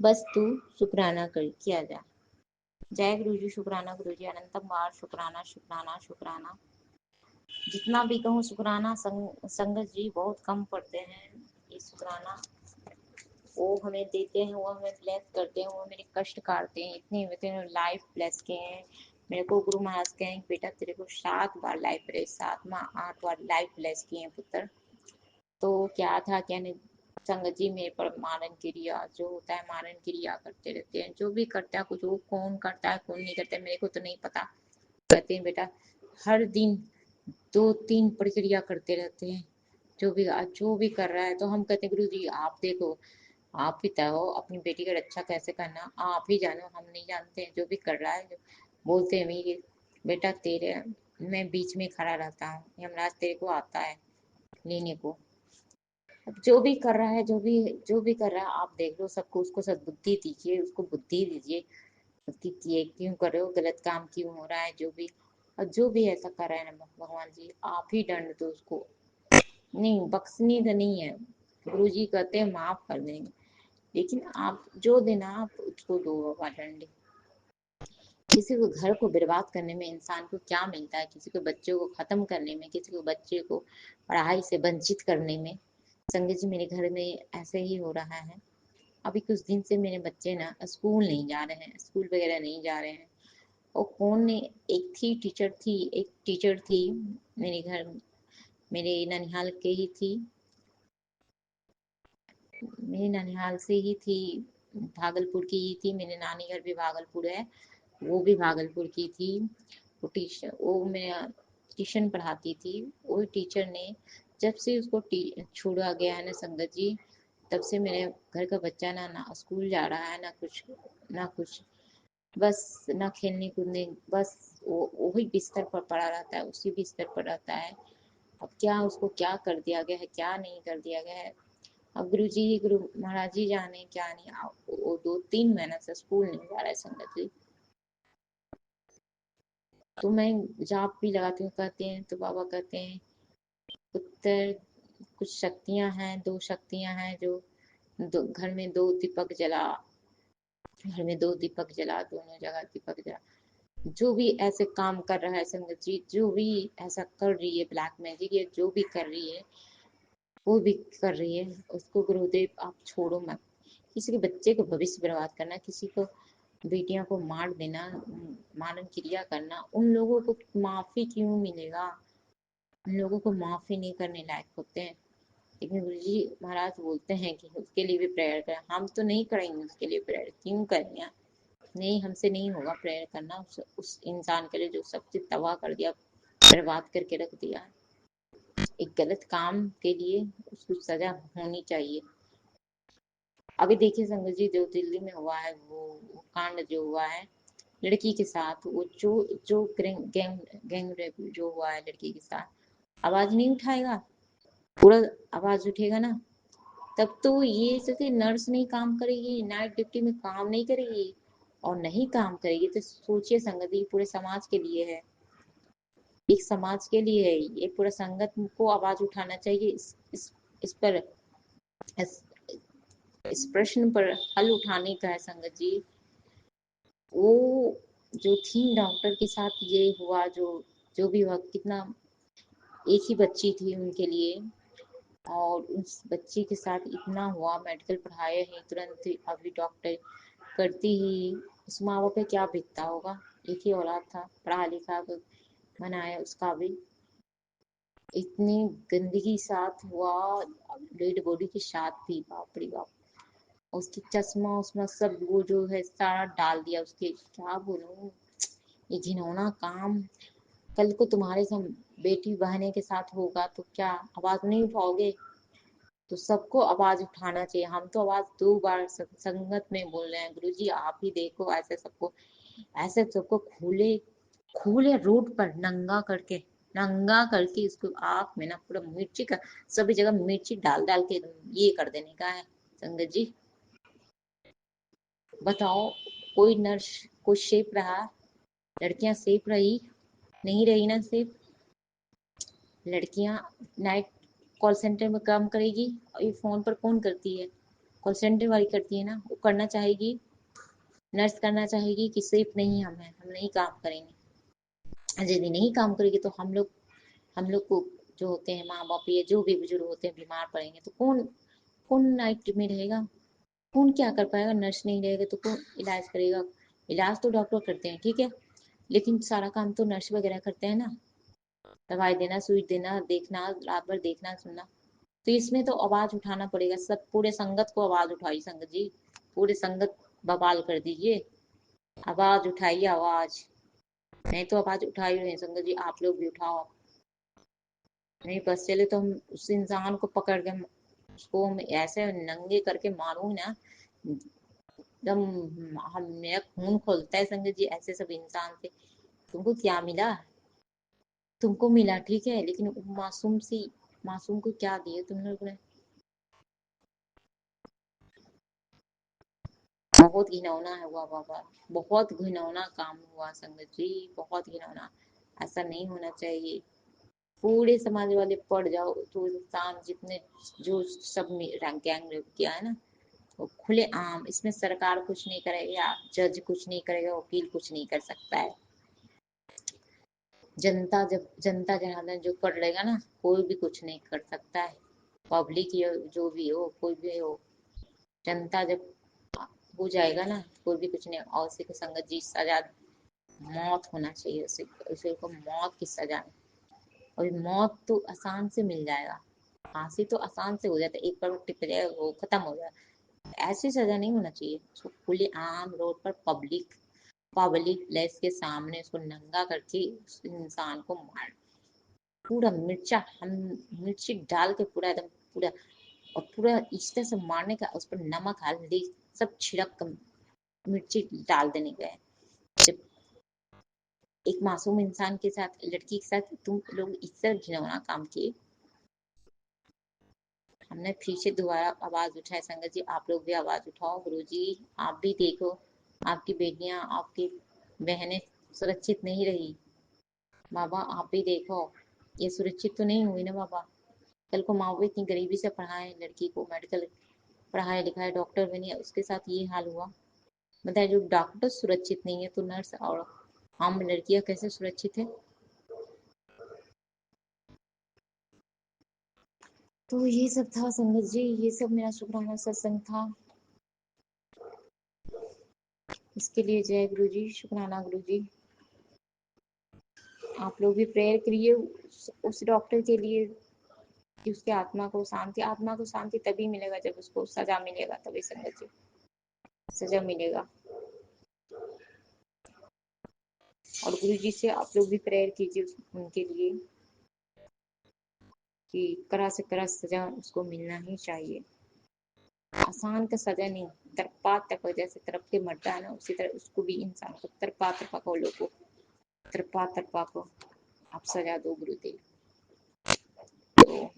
बस तू शुक्राना कर किया जा। जय गुरु जी, शुक्राना गुरु जी, अनंतम बार शुक्राना शुक्राना शुक्राना। जितना भी कहूँ शुक्राना, संगत जी बहुत कम पड़ते हैं। ये शुक्राना वो हमें देते हैं, वो हमें ब्लेस करते हैं, वो मेरे कष्ट काटते हैं, इतने लाइफ ब्लेस किए हैं। मेरे को गुरु महाराज कहे बेटा तेरे को 7 बार लाइफ ब्लेस, 7वां 8 बार लाइफ ब्लेस किए हैं पुत्र। तो क्या था क्या नहीं, संगत जी मेरे पर मारन क्रिया जो होता है, मारन क्रिया करते रहते हैं। जो भी करता है कुछ, वो कौन करता है कौन नहीं करता है मेरे को तो नहीं पता। कहते हैं बेटा हर दिन 2-3 प्रक्रिया करते रहते हैं, जो भी कर रहा है। तो हम कहते हैं गुरु जी आप देखो, आप ही बताओ अपनी बेटी का रक्षा कैसे करना, आप ही जानो, हम नहीं जानते हैं। जो भी कर रहा है बोलते हैं मेरी बेटा तेरे, मैं बीच में खड़ा रहता हूँ, यमराज तेरे को आता है लेने को। अब जो भी कर रहा है, जो भी कर रहा है आप देख लो सबको, उसको सद्बुद्धि दीजिए, उसको बुद्धि दीजिए कि ये क्यों कर रहे हो, गलत काम क्यों हो रहा है। जो भी, और जो भी ऐसा कर रहा है ना भगवान जी आप ही दंड दो उसको। नहीं बख्शनी तो नहीं है, गुरु जी कहते हैं माफ कर देंगे, लेकिन आप जो देना आप उसको दो बाबा दंड। किसी को घर को बर्बाद करने में इंसान को क्या मिलता है, किसी को बच्चों को खत्म करने में, किसी को बच्चे को पढ़ाई से वंचित करने में। संगत जी मेरे घर में ऐसे ही हो रहा है। अभी कुछ दिन से मेरे बच्चे ना स्कूल नहीं जा रहे हैं, स्कूल वगैरह नहीं जा रहे हैं। और कौन ने, एक टीचर थी मेरे घर, मेरे ननिहाल के ही थी, मेरे ननिहाल से ही थी, भागलपुर की ही थी, मेरे नानी घर भी भागलपुर है, वो भी भागलपुर की थी। वो मैं ट्यूशन पढ़ाती थी। वो टीचर ने जब से उसको छोड़ा गया है ना संगत जी, तब से मेरे घर का बच्चा ना स्कूल जा रहा है ना कुछ, बस ना खेलने कूदने, बस वो वही बिस्तर पर पड़ा रहता है, उसी बिस्तर पर रहता है। अब क्या उसको क्या कर दिया गया है, क्या नहीं कर दिया गया है। अब गुरु महाराज जी जाने क्या नहीं। वो 2-3 महीना से स्कूल नहीं जा रहा है संगत जी। तो मैं जाप भी लगाती हूँ, कहते हैं तो बाबा कहते हैं उत्तर, कुछ शक्तियां हैं, 2 शक्तियां हैं जो घर में 2 दीपक जला, घर में 2 दीपक जला, दोनों जगह दीपक जला। जो भी ऐसे काम कर रहा है संगत जी, जो भी ऐसा कर रही है ब्लैक मैजिक, ये जो भी कर रही है, वो भी कर रही है, उसको गुरुदेव आप छोड़ो मत। किसी के बच्चे को भविष्य बर्बाद करना, किसी को बेटियों को मार देना, मानव क्रिया करना, उन लोगों को माफी क्यों मिलेगा। उन लोगों को माफी नहीं करने लायक होते हैं। लेकिन गुरु जी महाराज बोलते हैं कि उसके लिए भी प्रेयर करें। हम तो नहीं करेंगे उसके लिए प्रेयर, क्यों करेंगे। नहीं हमसे नहीं होगा प्रेयर करना उस इंसान के लिए जो सब चीज तबाह कर दिया, बर्बाद करके रख दिया। एक गलत काम के लिए उसको सजा होनी चाहिए। अभी देखिए संगत जी जो दिल्ली में हुआ है, वो कांड जो हुआ है लड़की के साथ, वो जो गैंग रेप जो हुआ है लड़की के साथ, आवाज नहीं उठाएगा, पूरा आवाज उठेगा ना, तब तो ये जैसे नर्स नहीं काम करेगी, नाइट ड्यूटी में काम नहीं करेगी, और नहीं काम करेगी तो सोचिए संगत जी पूरे समाज के लिए है, एक समाज के लिए है ये। पूरा संगत को आवाज उठाना चाहिए, इस पर, इस, इस प्रश्न पर हल उठाने का है संगत जी। वो जो थी डॉक्टर के साथ ये हुआ, जो भी हुआ, कितना, एक ही बच्ची थी उनके लिए, और उस बच्ची के साथ इतना हुआ, मेडिकल पढ़ाए हैं तुरंत अभी डॉक्टर करती ही, उस माँ बाप पे क्या बीतता होगा। एक ही औलाद था, पढ़ा लिखा कर बनाया, उसका भी इतनी गंदगी साथ हुआ, डेड बॉडी के साथ भी, बाप रे बाप। उसकी चश्मा उसमें सब वो जो है सारा डाल दिया उसके, क्या बोलूं, ये घिनौना काम। कल को तुम्हारे सब बेटी बहने के साथ होगा तो क्या आवाज नहीं उठाओगे। तो सबको आवाज उठाना चाहिए। हम तो आवाज 2 बार संगत में बोल रहे हैं, गुरु जी आप ही देखो, ऐसे सबको खुले खुले रोड पर नंगा करके इसको आँख में ना पूरा मिर्ची का, सभी जगह मिर्ची डाल डाल के ये कर देने का है संगत जी। बताओ, कोई नर्स, कोई सेफ रहा, लड़कियां सेफ रही, नहीं रही ना सेफ। लड़कियां नाइट कॉल सेंटर में काम करेगी, और ये फोन पर कौन करती है, कॉल सेंटर वाली करती है ना, वो करना चाहेगी, नर्स करना चाहेगी कि सेफ नहीं हम नहीं काम करेंगे। यदि नहीं काम करेगी तो हम लोग को जो होते हैं माँ बाप, ये जो भी बुजुर्ग होते हैं बीमार पड़ेंगे तो कौन कौन नाइट में रहेगा, कौन क्या कर पाएगा। नर्स नहीं रहेगा तो कौन इलाज करेगा। इलाज तो डॉक्टर करते हैं ठीक है, लेकिन सारा काम तो नर्स वगैरह करते हैं ना, दवाई देना, सुई देना, देखना, रात भर देखना सुनना। तो इसमें तो आवाज उठाना पड़ेगा, सब पूरे संगत को आवाज उठाई संगत जी, पूरे संगत बवाल कर दीजिए, आवाज उठाइए आवाज। मैं तो आवाज उठा ही रही संगत जी, आप लोग भी उठाओ। नहीं बस चले तो हम उस इंसान को पकड़ के उसको हम ऐसे नंगे करके मारूं ना, एकदम हम मेरा खून खोलता है संगत जी ऐसे सब इंसान से। तुमको क्या मिला? तुमको मिला ठीक है, लेकिन मासूम सी, मासूम को क्या दिए तुम लोग ने? बहुत घिनौना है हुआ बाबा, बहुत घिनौना काम हुआ संगत जी, बहुत घिनौना। ऐसा नहीं होना चाहिए। पूरे समाज वाले पड़ जाओ तो इंसान जितने जो सब गैंग रेप किया है ना, वो खुले आम, इसमें सरकार कुछ नहीं करेगा, जज कुछ नहीं करेगा, वकील कुछ नहीं कर सकता है। जनता जब जनता जनार्दन जो कर लेगा ना, कोई भी कुछ नहीं कर सकता है। पब्लिक जो भी हो, कोई भी हो, जनता जब हो जाएगा ना, कोई भी कुछ नहीं। और उसी को संगत जी सजा मौत होना चाहिए, उसे उसे को मौत की सजा। और मौत तो आसान से मिल जाएगा, फांसी तो आसान से हो जाता है, एक बार टिप जाए वो खत्म हो जाए। ऐसी सजा नहीं होना चाहिए उसको, खुले आम रोड पर पब्लिक पब्लिक प्लेस के सामने उसको नंगा करके उस इंसान को मार, पूरा मिर्चा हम मिर्ची डाल के पूरा एकदम पूरा, और पूरा इस तरह से मारने का, उस पर नमक हल्दी सब छिड़क कर मिर्ची डाल देने का है। जब एक मासूम इंसान के साथ, लड़की के साथ तुम लोग इस तरह घिनौना काम किए। हमने फिर से दोबारा आवाज उठाए संगत जी, आप लोग भी आवाज उठाओ। गुरु जी आप भी देखो, आपकी बेटियां, आपकी बहनें सुरक्षित नहीं रही। बाबा आप भी देखो, ये सुरक्षित तो नहीं हुई ना बाबा। कल को माँ बाप इतनी गरीबी से पढ़ाए, लड़की को मेडिकल पढ़ाए लिखाए, डॉक्टर बनी, उसके साथ ये हाल हुआ। बताए जो डॉक्टर सुरक्षित नहीं है तो नर्स और आम लड़कियां कैसे सुरक्षित है? तो ये सब था संगत जी, ये सब मेरा शुक्राना सत्संग था। इसके लिए जय गुरु जी, शुक्राना गुरु जी। आप लोग भी प्रेयर करिए उस डॉक्टर के लिए कि उसकी आत्मा को शांति, आत्मा को शांति तभी मिलेगा जब उसको सजा मिलेगा, तभी संगत जी सजा मिलेगा। और गुरु जी से आप लोग भी प्रेयर कीजिए उनके लिए कि कड़ा से कड़ा सजा उसको मिलना ही चाहिए। आसान का सजा नहीं, तरपा तक जैसे तरफ के मरता है ना, उसी तरह उसको भी इंसान को तरपा तरपा को, लोग को तरपा तरपा को आप सजा दो गुरुदेव। तो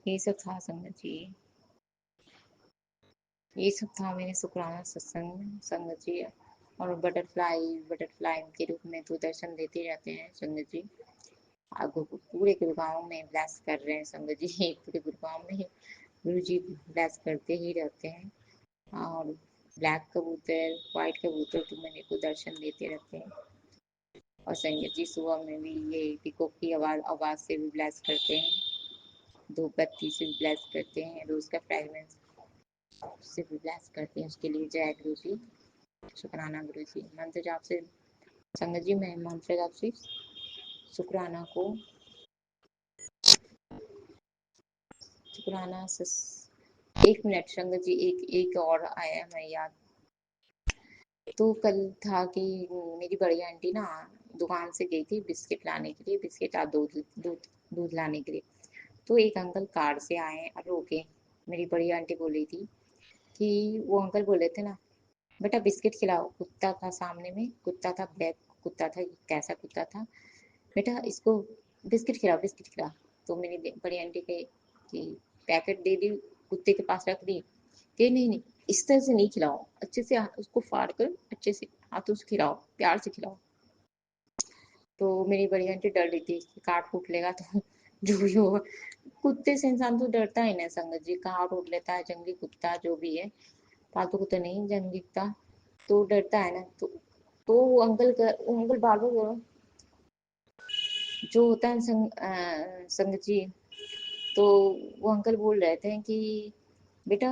ये सब था संगत जी, ये सब था मेरे शुक्राना सत्संग संगत जी। और बटरफ्लाई बटरफ्लाई के रूप में तो दर्शन देते रहते हैं संगत जी। पूरे गुड़गांव में ब्लास कर रहे हैं संगत जी, पूरे गुड़गांव में गुरु जी ब्लास करते ही रहते हैं। और ब्लैक कबूतर, व्हाइट कबूतर तो मेरे को दर्शन देते रहते हैं। और संगत जी सुबह में भी ये पिकॉक की आवाज आवाज से भी ब्लास करते हैं, धूप बत्ती से भी ब्लास करते हैं, रोज का फ्रेगनेंस से भी ब्लास करते हैं। उसके लिए जय गुरु जी, शुक्राना गुरु जी। मंत्र जाप से संगत जी, मैं मंत्र जाप से शुक्राना को, शुक्राना एक मिनट संगत जी, एक एक और आया मैं याद। तो कल था कि मेरी बड़ी आंटी ना दुकान से गई थी बिस्किट लाने के लिए, बिस्किट और दूध दूध दूध लाने के लिए। तो एक अंकल कार से आए और रोके। मेरी बड़ी आंटी बोल रही थी कि वो अंकल बोले थे ना, बेटा बिस्किट खिलाओ। कुत्ता था सामने में, कुत्ता था, ब्लैक कुत्ता था, कैसा कुत्ता था, बेटा इसको बिस्किट खिलाओ, बिस्किट खिलाओ। तो मेरी बड़ी आंटी कही कि पैकेट दे दी, कुत्ते के पास रख दी कि नहीं नहीं, इस तरह से नहीं खिलाओ, अच्छे से उसको फाड़ कर अच्छे से हाथों से खिलाओ, प्यार से खिलाओ। तो मेरी बड़ी आंटी डर रही थी कि काट कूट लेगा तो जो भी होगा। कुत्ते से इंसान तो डरता ही ना संगत जी, काट उठ लेता है, जंगली कुत्ता जो भी है, पालतू कुत्ता नहीं जंगली कुत्ता, तो डरता है ना। तो वो अंकल बार बार जो होता है संगत जी, तो वो अंकल बोल रहे थे कि बेटा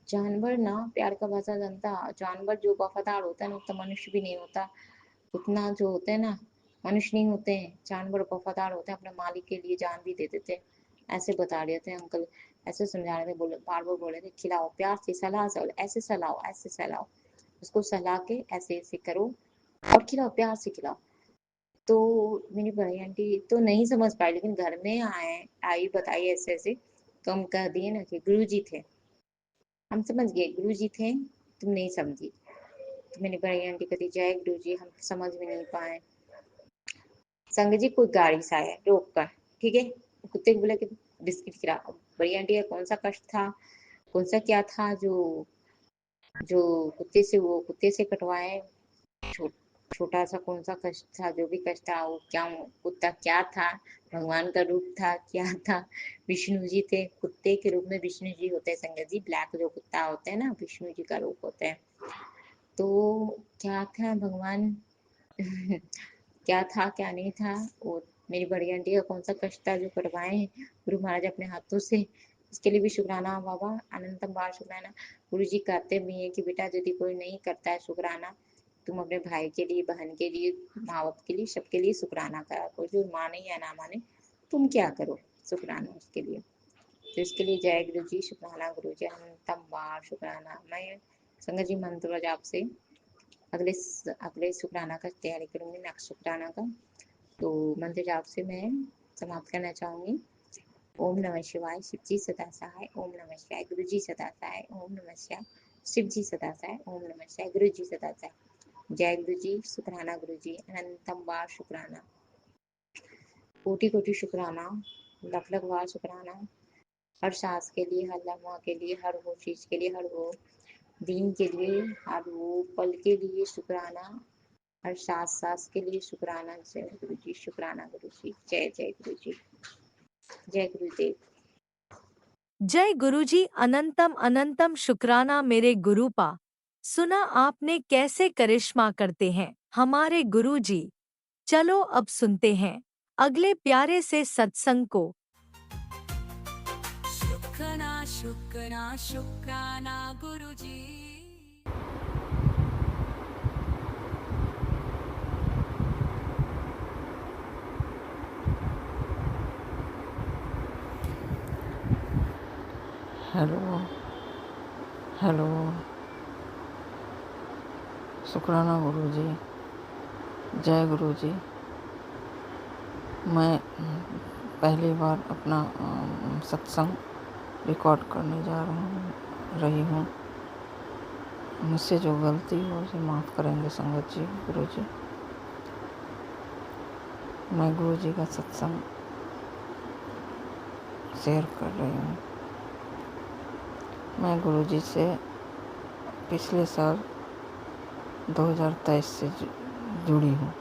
जानवर ना प्यार का भाषा जानता, जानवर जो वफादार होता है ना उतना मनुष्य भी नहीं होता, उतना जो होता है ना मनुष्य नहीं होते हैं, जानवर वफादार होते हैं, अपने मालिक के लिए जान भी दे देते हैं। ऐसे बता रहे थे अंकल, ऐसे समझा रहे थे, बोले बार बार बोले थे खिलाओ प्यार से, सलाह ऐसे सहलाओ, ऐसे सहलाओ, उसको सहला के ऐसे ऐसे करो और खिलाओ, प्यार से खिलाओ। तो मेरी बड़ी आंटी तो नहीं समझ पाई, लेकिन घर में आई बताई ऐसे ऐसे, तो हम कह दिए ना कि गुरु जी थे, हम समझ गए गुरु जी थे, तुम नहीं समझी। तो मेरी बड़ी आंटी कहती जय गुरु जी, हम समझ में नहीं पाए। संग जी कोई गाड़ी से आया रोक कर, ठीक है, कुत्ते को बोला कि बिस्किट खिला। बड़ी आंटी का कौन सा कष्ट था, कौन सा क्या था जो जो कुत्ते से कटवाए, छो, छोटा सा कौन सा कष्ट था, जो भी कष्ट था वो क्या, कुत्ता क्या था, भगवान का रूप था, क्या था, विष्णु जी थे, कुत्ते के रूप में विष्णु जी होते हैं संगत जी, ब्लैक जो कुत्ता होते हैं ना, विष्णु जी का रूप होते हैं। तो क्या था भगवान क्या था क्या नहीं था, वो मेरी बड़ी आंटी का कौन सा कष्ट था जो कटवाए हैं गुरु महाराज अपने हाथों से, इसके लिए भी शुक्राना बाबा, अनंतम बार शुक्राना। गुरु जी कहते भी हैं कि बेटा यदि कोई नहीं करता है शुक्राना, तुम अपने भाई के लिए, बहन के लिए, माँ बाप के लिए, सबके लिए शुक्राना करा करो, जो माने या ना माने तुम क्या करो शुक्राना उसके लिए। तो इसके लिए जय गुरु जी, शुक्राना गुरु जी, अनंतम बार शुक्राना। मैं संगत जी मंत्र जाप से अगले शुक्राना का तैयारी करूंगी, नेक्स्ट शुक्राना का। तो मंत्र जाप से मैं समाप्त करना चाहूंगी। ओम नमः शिवाय, शिव जी सदा सहाय, ओम नमः शिवाय, गुरु जी सदा सहाय, ओम नमः शिवाय, शिव जी सदा सहाय, ओम नमः शिवाय, गुरु जी सदा सहाय। जय गुरु जी, शुक्राना गुरु जी, अनंतम बार शुक्राना, कोटि कोटि शुक्राना, लख लख बार शुक्राना, हर सांस के लिए, हर लम्हा के लिए, हर वो चीज के लिए, हर वो दिन के लिए, हर वो पल के लिए शुक्राना, हर सांस के लिए शुक्राना। जय गुरु जी, शुक्राना गुरु जी, जय जय गुरु जी, जय गुरुदेव। जय गुरुजी, अनंतम अनंतम शुक्राना मेरे गुरुपा। सुना आपने कैसे करिश्मा करते हैं हमारे गुरुजी। चलो अब सुनते हैं अगले प्यारे से सत्संग को। शुक्राना शुक्राना शुक्राना गुरुजी। हेलो हेलो, शुक्राना गुरुजी, जय गुरुजी। मैं पहली बार अपना सत्संग रिकॉर्ड करने जा रही हूँ। मुझसे जो गलती हो उसे माफ़ करेंगे संगत जी, गुरुजी। मैं गुरुजी का सत्संग शेयर कर रही हूँ। मैं गुरुजी से पिछले साल 2023 से जुड़ी हूँ।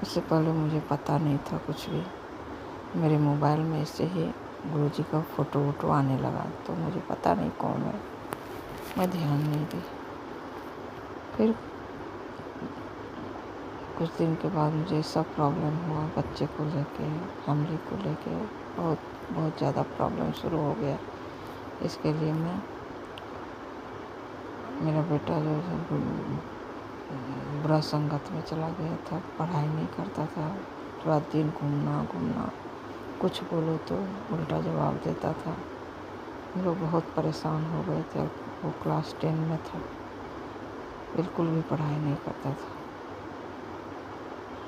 उससे पहले मुझे पता नहीं था कुछ भी। मेरे मोबाइल में ऐसे ही गुरुजी का फ़ोटो आने लगा, तो मुझे पता नहीं कौन है, मैं ध्यान नहीं दी। फिर कुछ दिन के बाद मुझे सब प्रॉब्लम हुआ, बच्चे को लेके, फैमिली को लेके बहुत ज़्यादा प्रॉब्लम शुरू हो गया। इसके लिए मेरा बेटा जो बुरा संगत में चला गया था, पढ़ाई नहीं करता था, रात दिन घूमना, कुछ बोलो तो उल्टा जवाब देता था। हम लोग बहुत परेशान हो गए थे। वो क्लास 10 में था, बिल्कुल भी पढ़ाई नहीं करता था।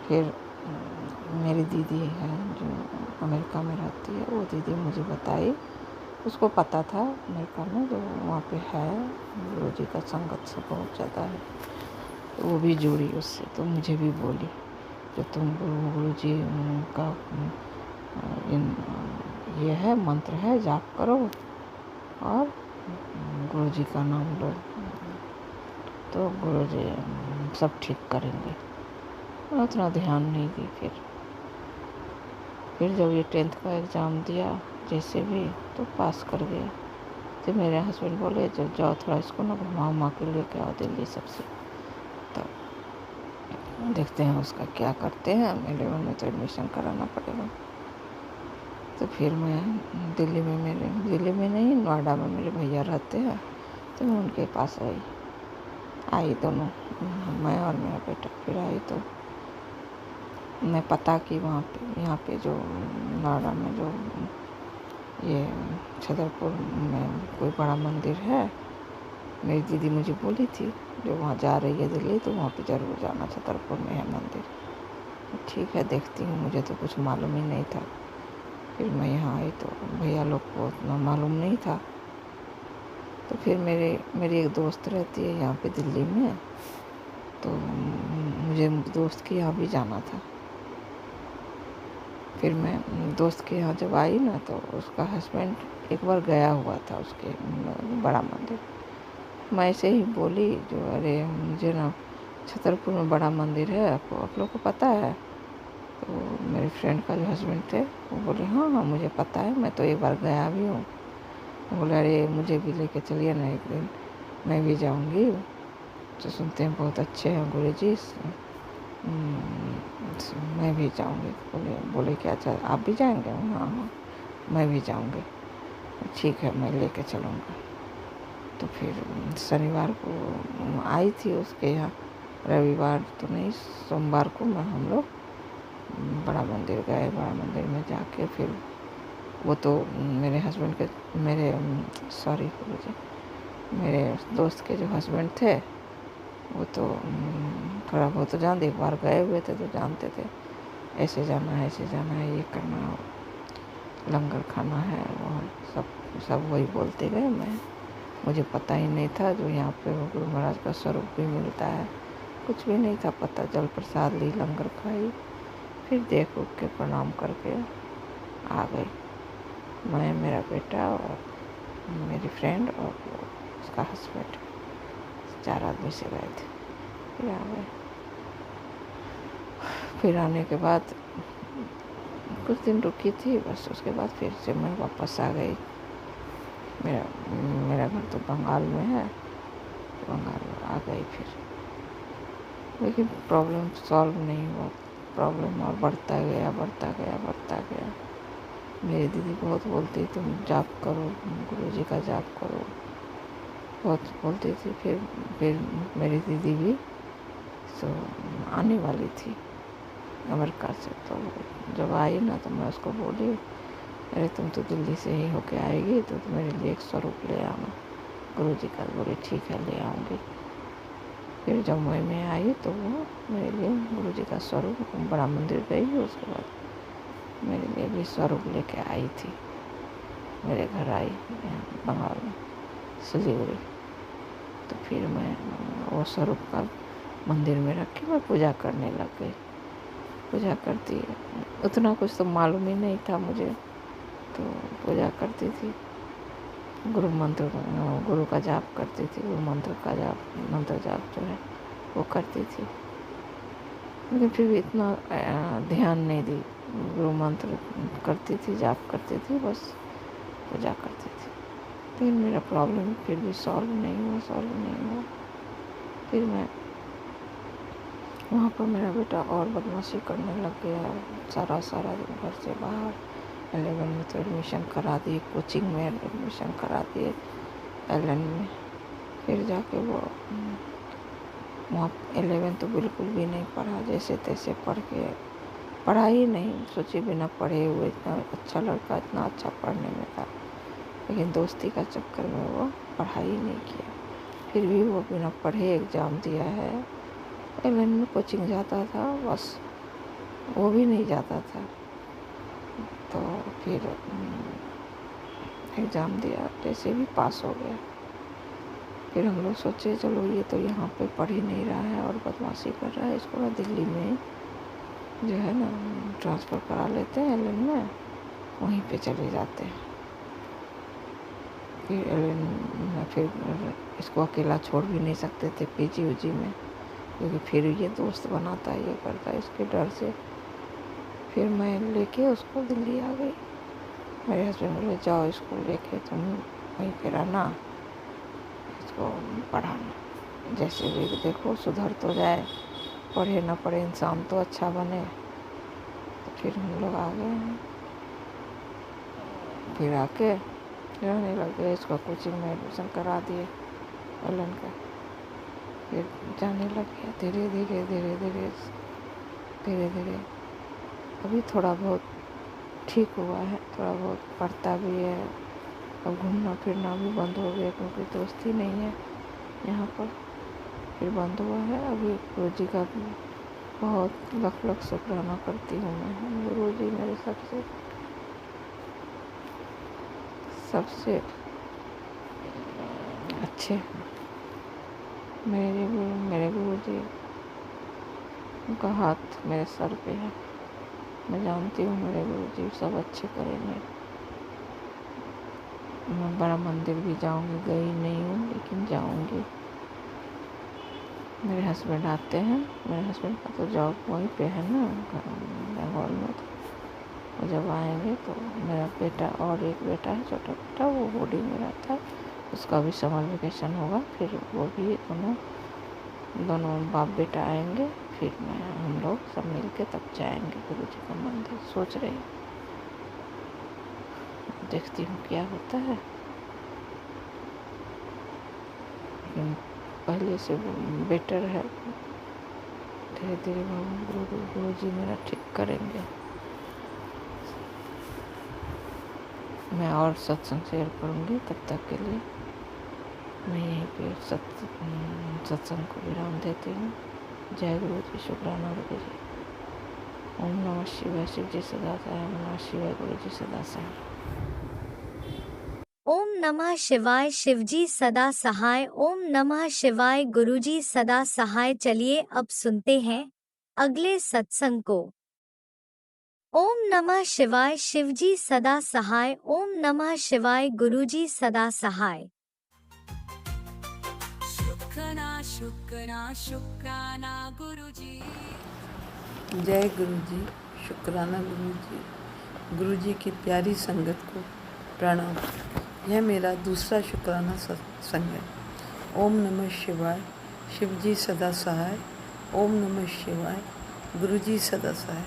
फिर मेरी दीदी है जो अमेरिका में रहती है, वो दीदी मुझे बताई, उसको पता था अमेरिका में जो वहाँ पे है गुरुजी का संगत से बहुत ज़्यादा है, तो वो भी जुड़ी उससे। तो मुझे भी बोली जो तुम गुरुजी का ये है मंत्र है, जाप करो और गुरुजी का नाम लो, तो गुरुजी सब ठीक करेंगे। मैं उतना ध्यान नहीं दी। फिर जब ये 10th का एग्ज़ाम दिया जैसे भी, तो पास कर गया। तो मेरे हस्बैंड बोले जब जाओ थोड़ा इसको ना घुमा के लेके आओ दिल्ली सबसे, तो देखते हैं उसका क्या करते हैं। मेरे मन में तो एडमिशन कराना पड़ेगा। तो फिर मैं दिल्ली में नहीं, नोएडा में मेरे भैया रहते हैं, तो मैं उनके पास आई दोनों, मैं और मेरा बेटा। फिर आई तो मैं पता की वहाँ पे यहाँ पे जो नोएडा में जो ये छतरपुर में कोई बड़ा मंदिर है। मेरी दीदी मुझे बोली थी जो वहाँ जा रही है दिल्ली तो वहाँ पे ज़रूर जाना, छतरपुर में है मंदिर। ठीक है देखती हूँ, मुझे तो कुछ मालूम ही नहीं था। फिर मैं यहाँ आई तो भैया लोग को उतना मालूम नहीं था। तो फिर मेरी एक दोस्त रहती है यहाँ पे दिल्ली में, तो मुझे दोस्त के यहाँ भी जाना था। फिर मैं दोस्त के यहाँ जब आई ना तो उसका हस्बैंड एक बार गया हुआ था उसके बड़ा मंदिर। मैं ऐसे ही बोली जो अरे मुझे ना छतरपुर में बड़ा मंदिर है, आपको आप लोग को पता है? तो मेरे फ्रेंड का जो हस्बैंड थे वो बोले हाँ हाँ मुझे पता है, मैं तो एक बार गया भी हूँ। बोले अरे मुझे भी लेके चलिए ना एक दिन, मैं भी जाऊँगी। तो सुनते हैं बहुत अच्छे हैं गुरुजी, मैं भी जाऊँगी। बोले क्या अच्छा आप भी जाएंगे? हाँ हाँ मैं भी जाऊँगी। ठीक है मैं लेके चलूँगा। तो फिर शनिवार को आई थी उसके यहाँ, रविवार तो नहीं सोमवार को मैं हम लोग बड़ा मंदिर गए। बड़ा मंदिर में जाके फिर वो तो मेरे हस्बैंड के मेरे दोस्त के जो हस्बैंड थे वो तो थोड़ा बहुत तो जानते, एक बार गए हुए थे तो जानते थे ऐसे जाना है ये करना, लंगर खाना है, और सब वही बोलते गए। मुझे पता ही नहीं था जो यहाँ पे गुरु महाराज का स्वरूप भी मिलता है, कुछ भी नहीं था पता। जल प्रसाद ली, लंगर खाई, फिर देख उठ के प्रणाम करके आ गई। मैं, मेरा बेटा और मेरी फ्रेंड और उसका हस्बैंड 4 आदमी से गए थे। फिर आ गए। फिर आने के बाद कुछ दिन रुकी थी बस, उसके बाद फिर से मैं वापस आ गई। मेरा घर तो बंगाल में है, तो बंगाल में आ गई फिर। लेकिन प्रॉब्लम सॉल्व नहीं हुआ, प्रॉब्लम और बढ़ता गया। मेरी दीदी बहुत बोलती तुम जाप करो, गुरुजी का जाप करो, बहुत बोलती थी। फिर मेरी दीदी भी तो आने वाली थी अमेरिका से, तो जब आई ना तो मैं उसको बोली अरे तुम तो दिल्ली से ही होके आएगी तो मेरे लिए एक स्वरूप ले आना गुरुजी का। बोली ठीक है ले आऊँगी। फिर जम्मू में आई तो वो मेरे लिए गुरुजी का स्वरूप, बड़ा मंदिर गई, उसके बाद मेरे लिए भी स्वरूप लेके आई थी। मेरे घर आई बंगाल में सिलीगुड़ी। तो फिर मैं वो स्वरूप का मंदिर में रख के मैं पूजा करने लग गई। पूजा करती, उतना कुछ तो मालूम ही नहीं था मुझे, तो पूजा करती थी, गुरु का जाप करती थी, गुरु मंत्र जाप जो है वो करती थी। लेकिन फिर भी इतना ध्यान नहीं दी, गुरु मंत्र करती थी, जाप करती थी, बस पूजा करती थी। लेकिन मेरा प्रॉब्लम फिर भी सॉल्व नहीं हुआ। फिर मैं वहाँ पर मेरा बेटा और बदमाशी करने लग गया, सारा दिन घर से बाहर। 11 में तो एडमिशन करा दिए, कोचिंग में एडमिशन करा दिए एलन में। फिर जाके वो वहाँ 11 तो बिल्कुल भी नहीं पढ़ा, जैसे तैसे पढ़ा ही नहीं, सोचे बिना पढ़े हुए। इतना अच्छा लड़का, इतना अच्छा पढ़ने में था, लेकिन दोस्ती का चक्कर में वो पढ़ाई नहीं किया। फिर भी वो बिना पढ़े एग्ज़ाम दिया है। 11 में कोचिंग जाता था, बस वो भी नहीं जाता था। तो फिर एग्ज़ाम दिया, जैसे भी पास हो गया। फिर हम लोग सोचे चलो ये तो यहाँ पे पढ़ ही नहीं रहा है और बदमाशी कर रहा है, इसको दिल्ली में जो है ना ट्रांसफ़र करा लेते हैं एलन में, वहीं पे चले जाते हैं। फिर एलन में फिर इसको अकेला छोड़ भी नहीं सकते थे पीजी में, क्योंकि फिर ये दोस्त बनाता है, ये करता है, इसके डर से। फिर मैं लेके उसको दिल्ली आ गई। मेरे हस्बैंड बोले जाओ इसको लेके तुम वहीं पे रहना, इसको पढ़ाना, जैसे भी देखो सुधर तो जाए, पढ़े ना पढ़े इंसान तो अच्छा बने। तो फिर हम लोग आ गए हैं। फिर आके रहने लग गए, इसको कोचिंग में एडमिशन करा दिए एलन का। फिर जाने लग गया धीरे धीरे। अभी थोड़ा बहुत ठीक हुआ है, थोड़ा बहुत पढ़ता भी है। अब घूमना फिरना भी बंद हो गया क्योंकि दोस्ती नहीं है यहाँ पर, फिर बंद हुआ है। अभी गुरु जी का भी बहुत लख लख शुक्राना करती हूँ मैं। गुरु जी मेरे सबसे अच्छे मेरे गुरु जी, उनका हाथ मेरे सर पे है। मैं जानती हूँ मेरे गुरु जी सब अच्छे करेंगे। मैं बड़ा मंदिर भी जाऊँगी, गई नहीं हूँ लेकिन जाऊँगी। मेरे हस्बैंड आते हैं, मेरे हस्बैंड का तो जॉब वहीं पे है ना बंगाल में, तो वो जब आएंगे तो मेरा बेटा और एक बेटा है, छोटा बेटा, वो बोर्डिंग में रहता है, उसका भी समर वेकेशन होगा, फिर वो भी दोनों बाप बेटा आएंगे, फिर हम लोग सब मिल के तब जाएंगे गुरु जी का मंदिर, सोच रही हूँ। देखती हूँ क्या होता है। पहले से बेटर है, धीरे धीरे गुरु जी मेरा ठीक करेंगे। मैं और सत्संग शेयर करूँगी, तब तक के लिए मैं यहीं पे सत्संग को विराम देती हूँ। जय गुरु जी, शुक्राना गुरु जी। ओम नमः शिवाय, शिव जी सदा सहाय, ओम नमः शिवाय, गुरु जी सदा सहाय। ओम नमः शिवाय, शिवजी सदा सहाय। ओम नमः शिवाय, गुरुजी सदा सहाय। चलिए अब सुनते हैं अगले सत्संग को। ओम नमः शिवाय, शिवजी सदा सहाय। ओम नमः शिवाय, गुरुजी सदा सहाय। शुक्राना गुरुजी। जय गुरु जी, शुक्राना गुरु जी। गुरु जी की प्यारी संगत को प्रणाम। यह मेरा दूसरा शुक्राना सत्संग है। ओम नमः शिवाय, शिव जी सदा सहाय। ओम नमः शिवाय, गुरु जी सदा सहाय।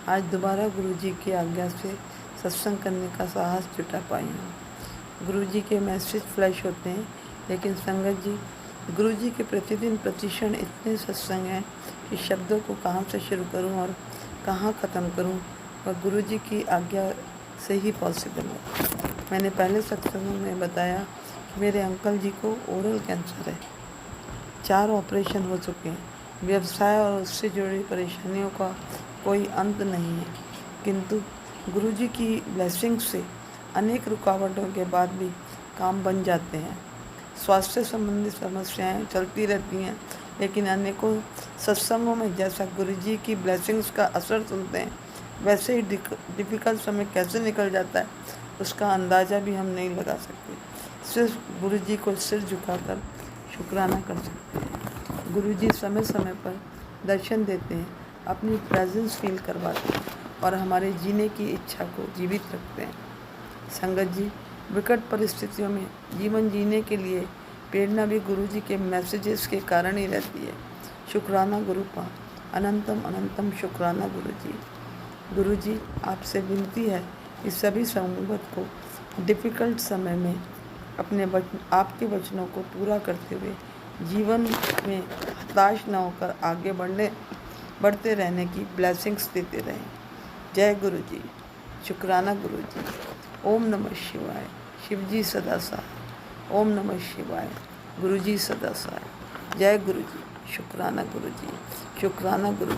आज दोबारा गुरु जी की आज्ञा से सत्संग करने का साहस जुटा पाई हूँ। गुरु जी के मैसेज फ्लैश होते हैं, लेकिन संगत जी, गुरु जी के प्रतिदिन प्रतिक्षण इतने सत्संग हैं कि शब्दों को कहाँ से शुरू करूँ और कहाँ ख़त्म करूँ, वह गुरु जी की आज्ञा से ही पॉसिबल है। मैंने पहले सत्संगों में बताया कि मेरे अंकल जी को ओरल कैंसर है, 4 ऑपरेशन हो चुके हैं। व्यवसाय और उससे जुड़ी परेशानियों का कोई अंत नहीं है, किंतु गुरु जी की ब्लेसिंग से अनेक रुकावटों के बाद भी काम बन जाते हैं। स्वास्थ्य संबंधी समस्याएं चलती रहती हैं, लेकिन अनेकों सत्संगों में जैसा गुरु जी की ब्लेसिंग्स का असर सुनते हैं, वैसे ही डिफ़िकल्ट समय कैसे निकल जाता है उसका अंदाज़ा भी हम नहीं लगा सकते। सिर्फ गुरु जी को सिर झुकाकर शुक्राना कर सकते हैं। गुरु जी समय समय पर दर्शन देते हैं, अपनी प्रेजेंस फील करवाते हैं और हमारे जीने की इच्छा को जीवित रखते हैं। संगत जी, विकट परिस्थितियों में जीवन जीने के लिए प्रेरणा भी गुरु जी के मैसेजेस के कारण ही रहती है। शुक्राना गुरुपा, अनंतम अनंतम शुक्राना गुरु जी। गुरु जी, आपसे विनती है कि सभी संगत को डिफ़िकल्ट समय में आपके वचनों को पूरा करते हुए जीवन में हताश न होकर आगे बढ़ते रहने की ब्लेसिंग्स देते रहें। जय गुरु जी, शुक्राना गुरु जी। ओम नमः शिवाय, शिव जी सदा सहाय। ओम नमः शिवाय, गुरु जी सदा सहाय। जय गुरु जी, शुक्राना गुरु जी, शुक्राना गुरु,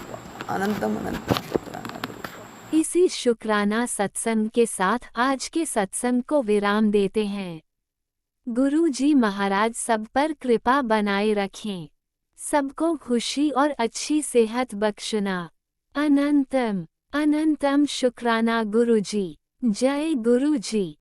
अनंतम अनंतम शुक्राना गुरु। इसी शुक्राना सत्संग के साथ आज के सत्संग को विराम देते हैं। गुरु जी महाराज सब पर कृपा बनाए रखें, सबको खुशी और अच्छी सेहत बख्शना। अनंतम अनंतम शुक्राना गुरु जी। जय गुरु जी।